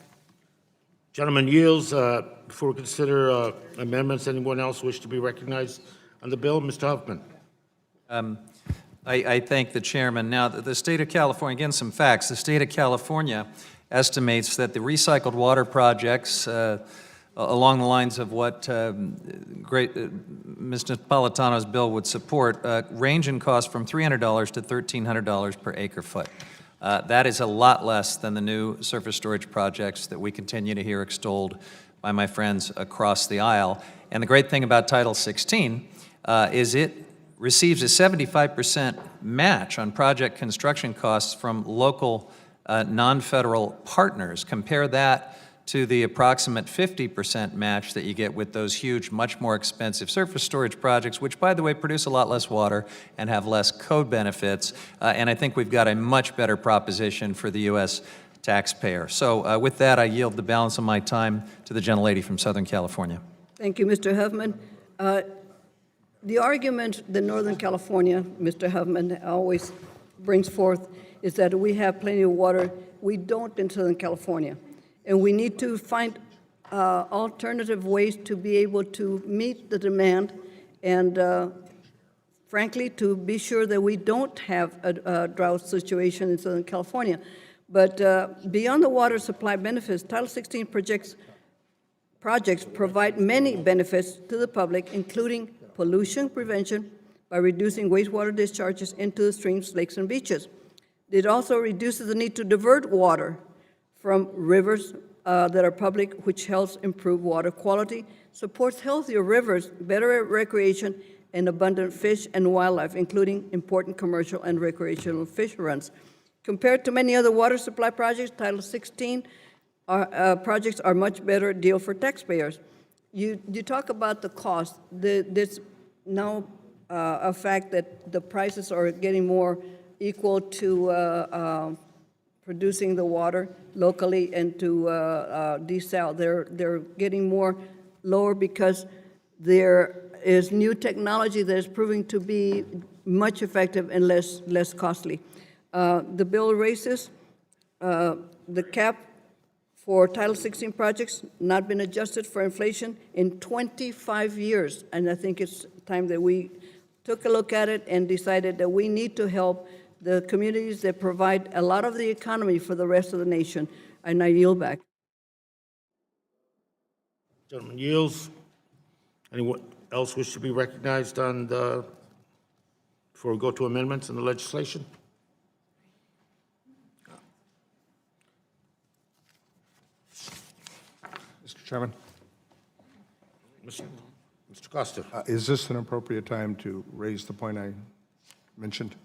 Gentleman yields. Before we consider amendments, anyone else wish to be recognized on the bill? Mr. Huffman. I thank the chairman. Now, the state of California, again, some facts. The state of California estimates that the recycled water projects along the lines of what Mr. Napolitano's bill would support, range in cost from $300 to $1,300 per acre foot. That is a lot less than the new surface storage projects that we continue to hear extolled by my friends across the aisle. And the great thing about Title 16 is it receives a 75% match on project construction costs from local non-federal partners. Compare that to the approximate 50% match that you get with those huge, much more expensive surface storage projects, which, by the way, produce a lot less water and have less code benefits. And I think we've got a much better proposition for the U.S. taxpayer. So with that, I yield the balance of my time to the gentlelady from Southern California. Thank you, Mr. Huffman. The argument that Northern California, Mr. Huffman, always brings forth is that we have plenty of water. We don't in Southern California. And we need to find alternative ways to be able to meet the demand and, frankly, to be sure that we don't have a drought situation in Southern California. But beyond the water supply benefits, Title 16 projects provide many benefits to the public, including pollution prevention by reducing wastewater discharges into the streams, lakes, and beaches. It also reduces the need to divert water from rivers, that are public, which helps improve water quality, supports healthier rivers, better recreation, and abundant fish and wildlife, including important commercial and recreational fish runs. Compared to many other water supply projects, Title 16 projects are much better deal for taxpayers. You talk about the cost. There's now a fact that the prices are getting more equal to producing the water locally and to desal. They're getting more lower because there is new technology that is proving to be much effective and less costly. The bill raises the cap for Title 16 projects, not been adjusted for inflation in 25 years. And I think it's time that we took a look at it and decided that we need to help the communities that provide a lot of the economy for the rest of the nation. And I yield back. Gentleman yields. Anyone else wish to be recognized on the, before we go to amendments in the legislation? Mr. Chairman, Mr. Costa. is this an appropriate time to raise the point I mentioned?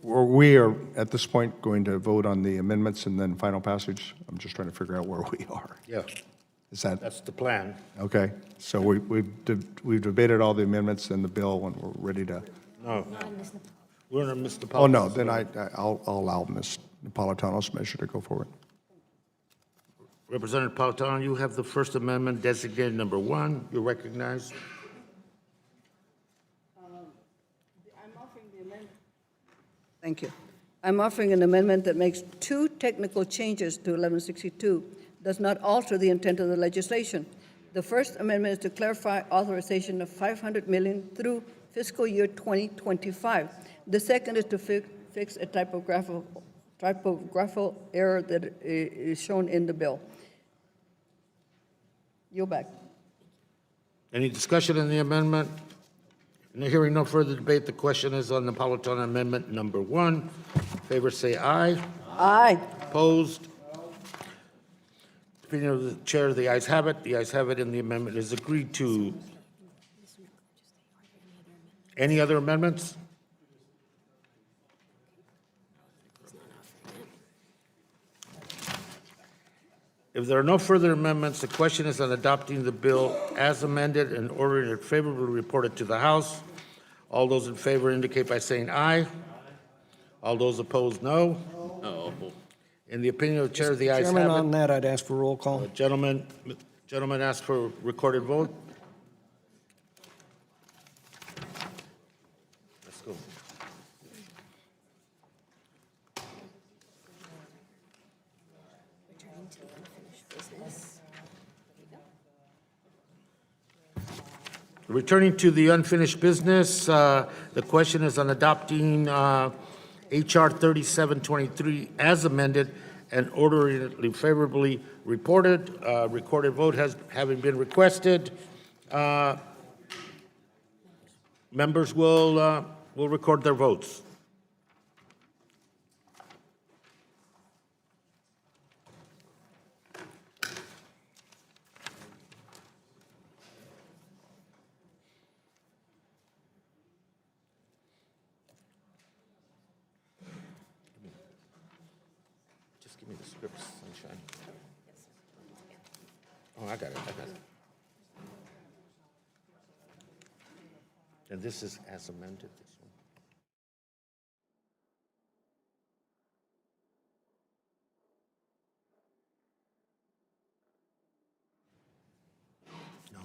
We are, at this point, going to vote on the amendments and then final passage. I'm just trying to figure out where we are. Yeah, Is that, that's the plan. okay? So we've debated all the amendments and the bill, and we're ready to, No. We're in Mr. oh, no, then I'll allow Ms. Napolitano's measure to go forward. Representative Napolitano, you have the First Amendment designated number 1. You're recognized. Thank you. I'm offering an amendment that makes 2 technical changes to 1162, does not alter the intent of the legislation. The first amendment is to clarify authorization of $500 million through fiscal year 2025. The second is to fix a typographical error that is shown in the bill. Yield back. Any discussion on the amendment? And hearing no further debate, the question is on the Napolitano Amendment number 1. In favor say aye. Aye. Opposed? Opinion of the chair, the ayes have it. The ayes have it, and the amendment is agreed to. Any other amendments? If there are no further amendments, the question is on adopting the bill as amended and ordering it favorably reported to the House. All those in favor indicate by saying aye. All those opposed, no. In the opinion of the chair, the ayes Chairman, have on it. that, I'd ask for roll call. Gentleman asked for recorded vote. Let's go. Returning to the unfinished business, the question is on adopting H.R. 3723 as amended and ordering it favorably reported. Recorded vote having been requested. Members will record their votes. Just give me the script, sunshine. Oh, I got it. And this is as amended, this one? No.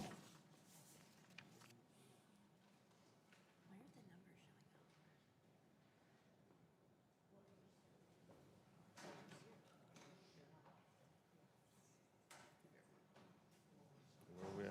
Where are we at?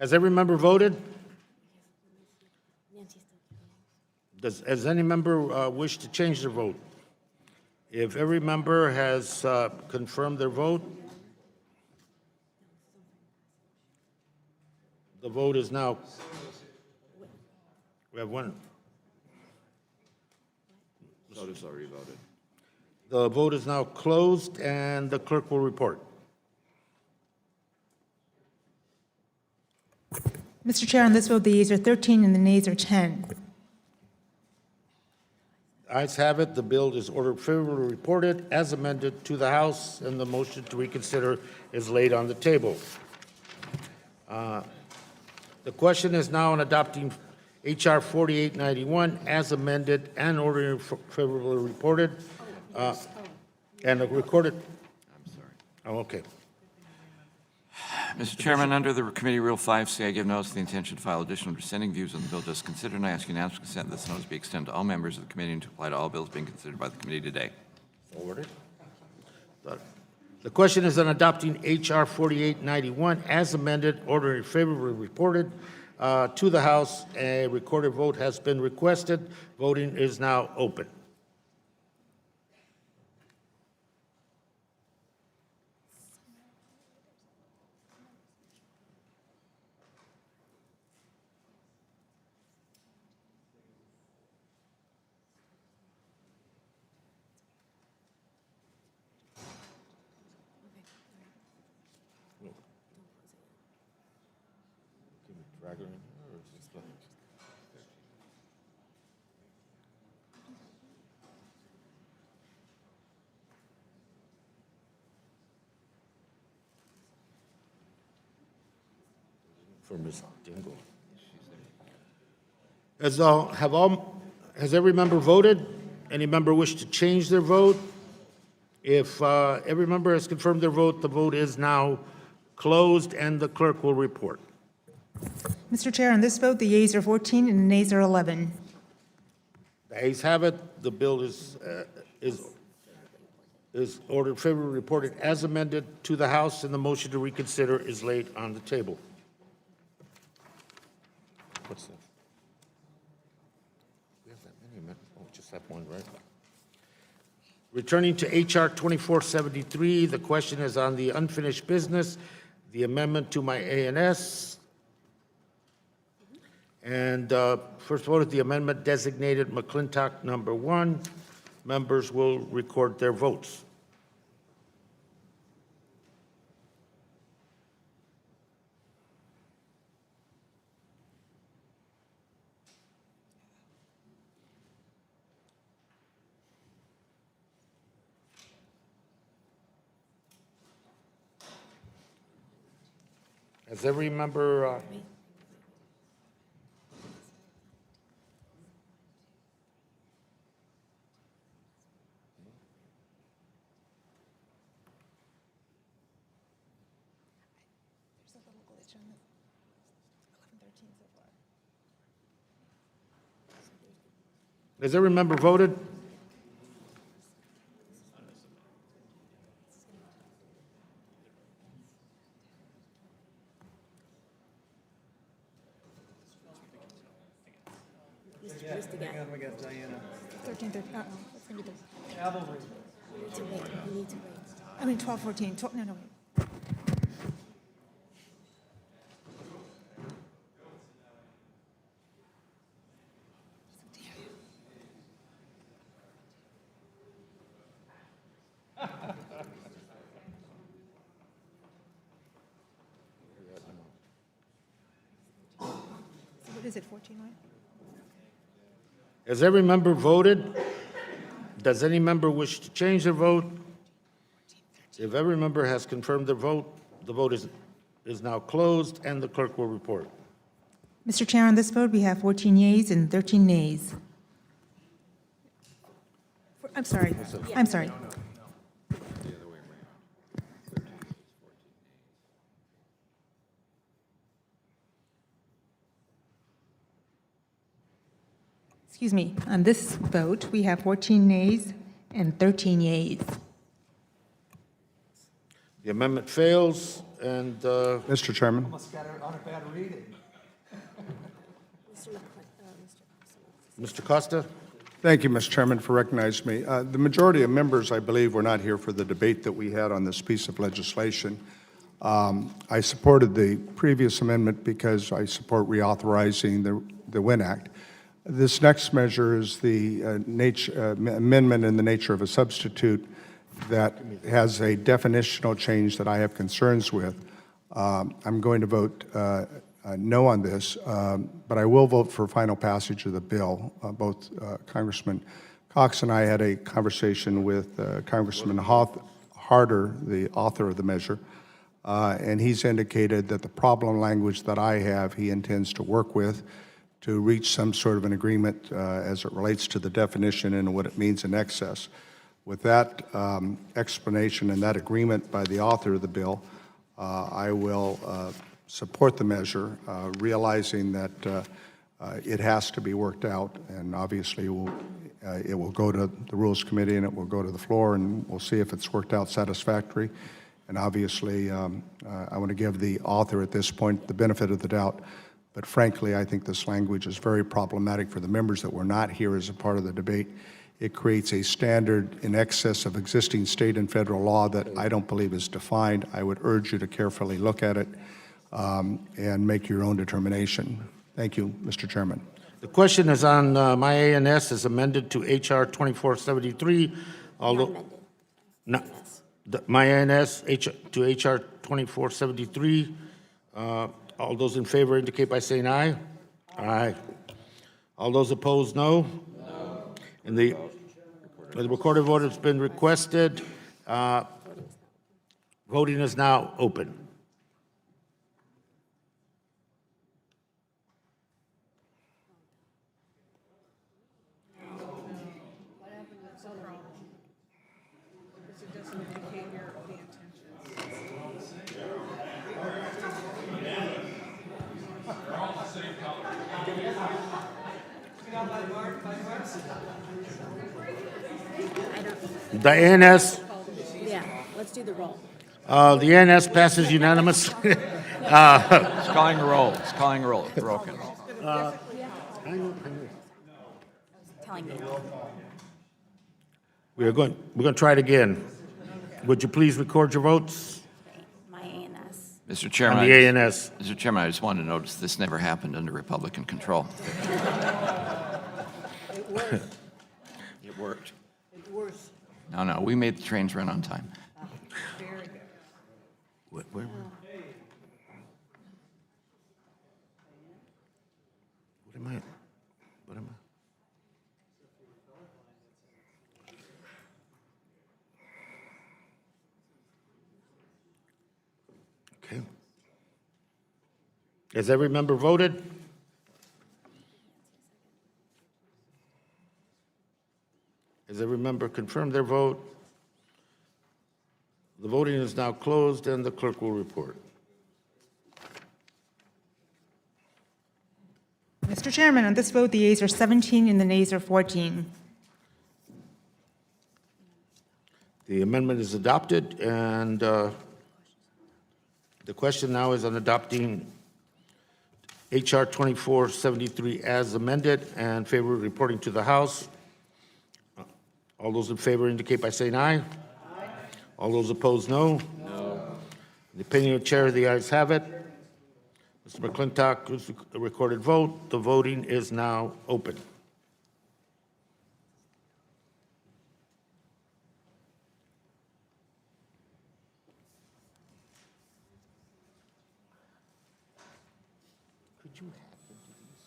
Has every member voted? Has any member wish to change their vote? If every member has confirmed their vote, the vote is now, we have one. Notice already voted. The vote is now closed, and the clerk will report. Mr. Chair, on this vote, the yeas are 13 and the nays are 10. Ayes have it, the bill is ordered favorably reported as amended to the House, and the motion to reconsider is laid on the table. The question is now on adopting H.R. 4891 as amended and ordering favorably reported and recorded. I'm sorry. Oh, okay. Mr. Chairman, under the Committee Rule 5C, I give notice of the intention to file additional dissenting views on the bill just considered, and I ask unanimous consent that this notice be extended to all members of the committee and to apply to all bills being considered by the committee today. Ordered. The question is on adopting H.R. 4891 as amended, ordering favorably reported to the House. A recorded vote has been requested. Voting is now open. For Ms. Dingle. Has every member voted? Any member wish to change their vote? If every member has confirmed their vote, the vote is now closed, and the clerk will report. Mr. Chair, on this vote, the yeas are 14 and the nays are 11. The ayes have it. The bill is ordered favorably reported as amended to the House, and the motion to reconsider is laid on the table. What's that? We have that many amendments. Oh, just that one, right? Returning to H.R. 2473, the question is on the unfinished business, the amendment to my ANS. And first vote is the amendment designated McClintock number 1. Members will record their votes. Has every member has every member voted? We got Diana. 13, 13, let's do this. We need to wait. I mean, 12, 14, 12, no, wait. So what is it, 14, right? Has every member voted? Does any member wish to change their vote? If every member has confirmed their vote, the vote is now closed, and the clerk will report. Mr. Chair, on this vote, we have 14 yeas and 13 nays. I'm sorry. I'm sorry. Excuse me. On this vote, we have 14 nays and 13 yeas. The amendment fails, and Mr. Chairman. Almost got it on a bad reading. Mr. Costa? Thank you, Mr. Chairman, for recognizing me. The majority of members, I believe, were not here for the debate that we had on this piece of legislation. I supported the previous amendment because I support reauthorizing the Winn Act. This next measure is the amendment in the nature of a substitute that has a definitional change that I have concerns with. I'm going to vote no on this, but I will vote for final passage of the bill. Both Congressman Cox and I had a conversation with Congressman Harder, the author of the measure, and he's indicated that the problem language that I have, he intends to work with to reach some sort of an agreement as it relates to the definition and what it means in excess. With that explanation and that agreement by the author of the bill, I will support the measure, realizing that it has to be worked out, and obviously it will go to the Rules Committee and it will go to the floor, and we'll see if it's worked out satisfactory. And obviously, I want to give the author at this point the benefit of the doubt, but frankly, I think this language is very problematic for the members that were not here as a part of the debate. It creates a standard in excess of existing state and federal law that I don't believe is defined. I would urge you to carefully look at it and make your own determination. Thank you, Mr. Chairman. The question is on my ANS as amended to HR 2473. Although, no, my ANS to HR 2473. All those in favor indicate by saying aye. Aye. All those opposed, no. And the recorded vote has been requested. Voting is now open. The ANS, Yeah, let's do the roll. the ANS passes unanimous. It's calling a roll. It's calling a roll. It's broken. Telling me. We're going to try it again. Would you please record your votes My ANS. Mr. on Chairman, the ANS? Mr. Chairman, I just wanted to notice this never happened under Republican control. It worked. No, we made the trains run on time. Where? What am I? What am I? Okay. Has every member voted? Has every member confirmed their vote? The voting is now closed, and the clerk will report. Mr. Chairman, on this vote, the yeas are 17 and the nays are 14. The amendment is adopted, and the question now is on adopting HR 2473 as amended and favor reporting to the House. All those in favor indicate by saying aye. Aye. All those opposed, no. No. The opinion of chair, the ayes have it. Mr. McClintock, who's a recorded vote. The voting is now open. Could you have them do these?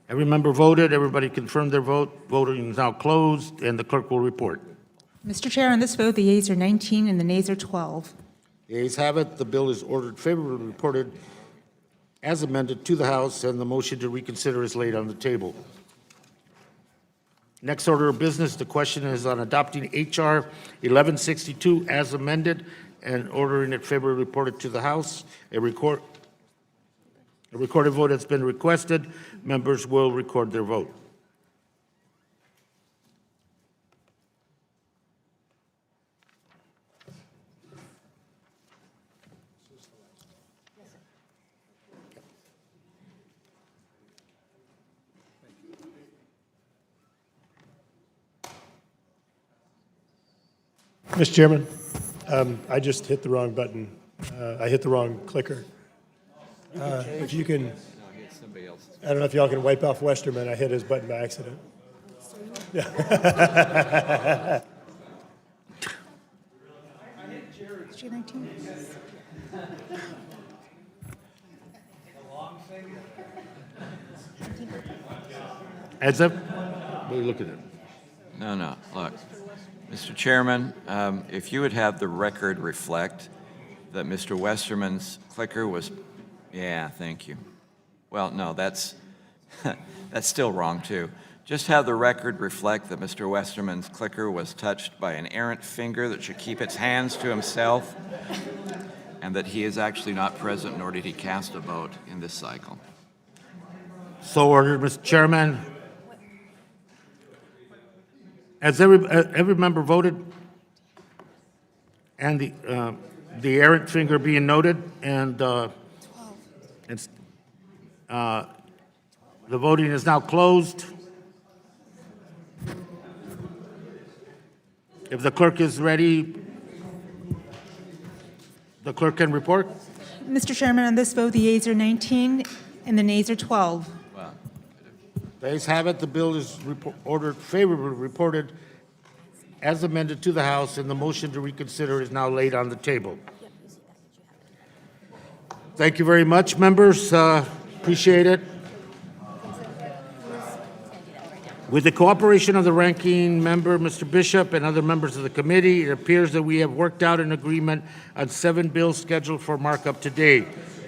Every member voted. Everybody confirmed their vote. Voting is now closed, and the clerk will report. Mr. Chair, on this vote, the yeas are 19 and the nays are 12. The ayes have it. The bill is ordered favorably reported as amended to the House, and the motion to reconsider is laid on the table. Next order of business, the question is on adopting H.R. 1162 as amended and ordering it favorably reported to the House. A recorded vote has been requested. Members will record their vote. Mr. Chairman, I just hit the wrong button. I hit the wrong clicker. If you can, I don't know if y'all can wipe off Westerman. I hit his button by accident. Yeah. Is she 19? Heads up. What are you looking at? No, look. Mr. Chairman, if you would have the record reflect that Mr. Westerman's clicker was, yeah, thank you. Well, no, that's still wrong, too. Just have the record reflect that Mr. Westerman's clicker was touched by an errant finger that should keep its hands to himself, and that he is actually not present, nor did he cast a vote in this cycle. So ordered, Mr. Chairman. Has every member voted? And the errant finger being noted, and the voting is now closed. If the clerk is ready, the clerk can report. Mr. Chairman, on this vote, the yeas are 19 and the nays are 12. The ayes have it. The bill is ordered favorably reported as amended to the House, and the motion to reconsider is now laid on the table. Thank you very much, members. Appreciate it. With the cooperation of the ranking member, Mr. Bishop, and other members of the committee, it appears that we have worked out an agreement on 7 bills scheduled for markup today.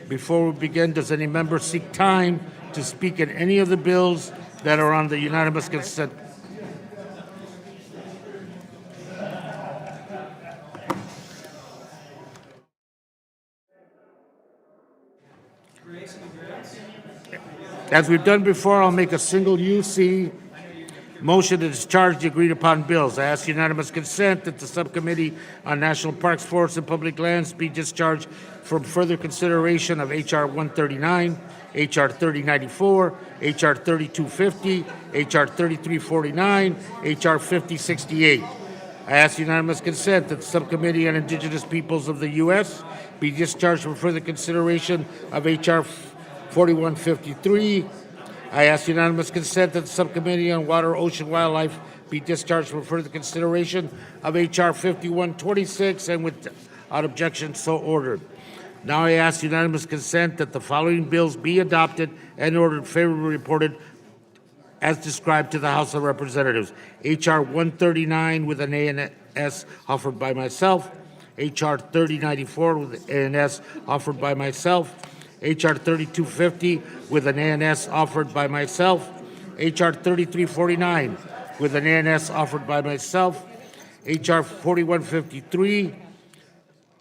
Before we begin, does any member seek time to speak in any of the bills that are on the unanimous consent? As we've done before, I'll make a single UC motion to discharge the agreed upon bills. I ask unanimous consent that the Subcommittee on National Parks, Forests, and Public Lands be discharged from further consideration of H.R. 139, H.R. 3094, H.R. 3250, H.R. 3349, H.R. 5068. I ask unanimous consent that the Subcommittee on Indigenous Peoples of the U.S. be discharged from further consideration of H.R. 4153. I ask unanimous consent that the Subcommittee on Water, Ocean, Wildlife be discharged from further consideration of H.R. 5126, and without objection, so ordered. Now I ask unanimous consent that the following bills be adopted and ordered favorably reported as described to the House of Representatives. H.R. 139 with an A&S offered by myself. H.R. 3094 with an A&S offered by myself. H.R. 3250 with an A&S offered by myself. H.R. 3349 with an A&S offered by myself. H.R. 4153.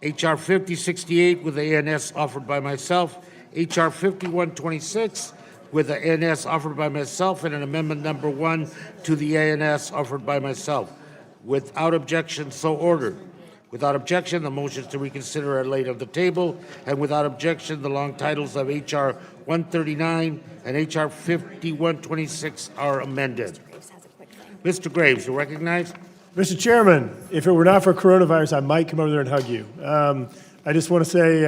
H.R. 5068 with the ANS offered by myself, H.R. 5126 with the ANS offered by myself, and an amendment number 1 to the ANS offered by myself. Without objection, so ordered. Without objection, the motions to reconsider are laid on the table, and without objection, the long titles of H.R. 139 and H.R. 5126 are amended. Mr. Graves, you recognize? Mr. Chairman, if it were not for coronavirus, I might come over there and hug you. I just want to say,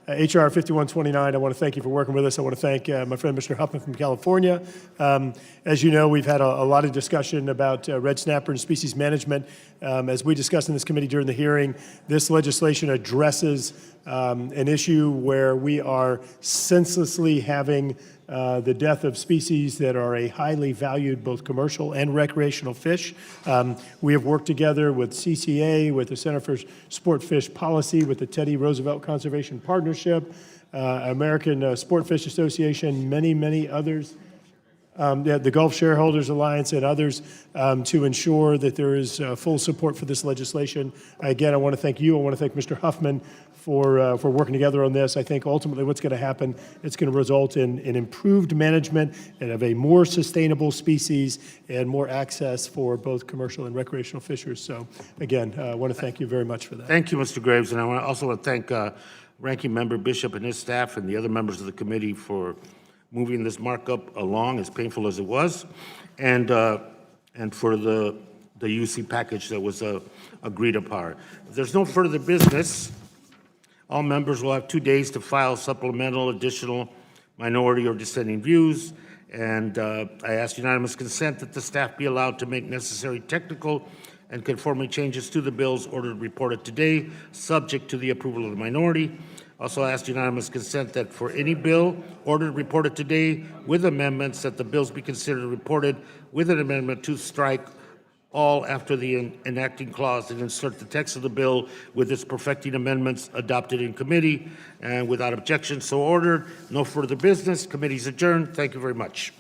H.R. 5129, I want to thank you for working with us. I want to thank my friend Mr. Huffman from California. As you know, we've had a lot of discussion about red snapper and species management. As we discussed in this committee during the hearing, this legislation addresses an issue where we are senselessly having the death of species that are a highly valued both commercial and recreational fish. We have worked together with CCA, with the Center for Sport Fish Policy, with the Teddy Roosevelt Conservation Partnership, American Sport Fish Association, many others. The Gulf Shareholders Alliance and others to ensure that there is full support for this legislation. Again, I want to thank you. I want to thank Mr. Huffman for working together on this. I think ultimately what's going to happen, it's going to result in improved management and of a more sustainable species and more access for both commercial and recreational fishers. So again, I want to thank you very much for that. Thank you, Mr. Graves, and I also want to thank Ranking Member Bishop and his staff and the other members of the committee for moving this markup along, as painful as it was, and for the UC package that was agreed upon. If there's no further business, all members will have 2 days to file supplemental, additional, minority, or dissenting views, and I ask unanimous consent that the staff be allowed to make necessary technical and conforming changes to the bills ordered reported today, subject to the approval of the minority. Also ask unanimous consent that for any bill ordered reported today with amendments, that the bills be considered reported with an amendment to strike all after the enacting clause and insert the text of the bill with its perfecting amendments adopted in committee, and without objection so ordered. No further business. Committee's adjourned. Thank you very much.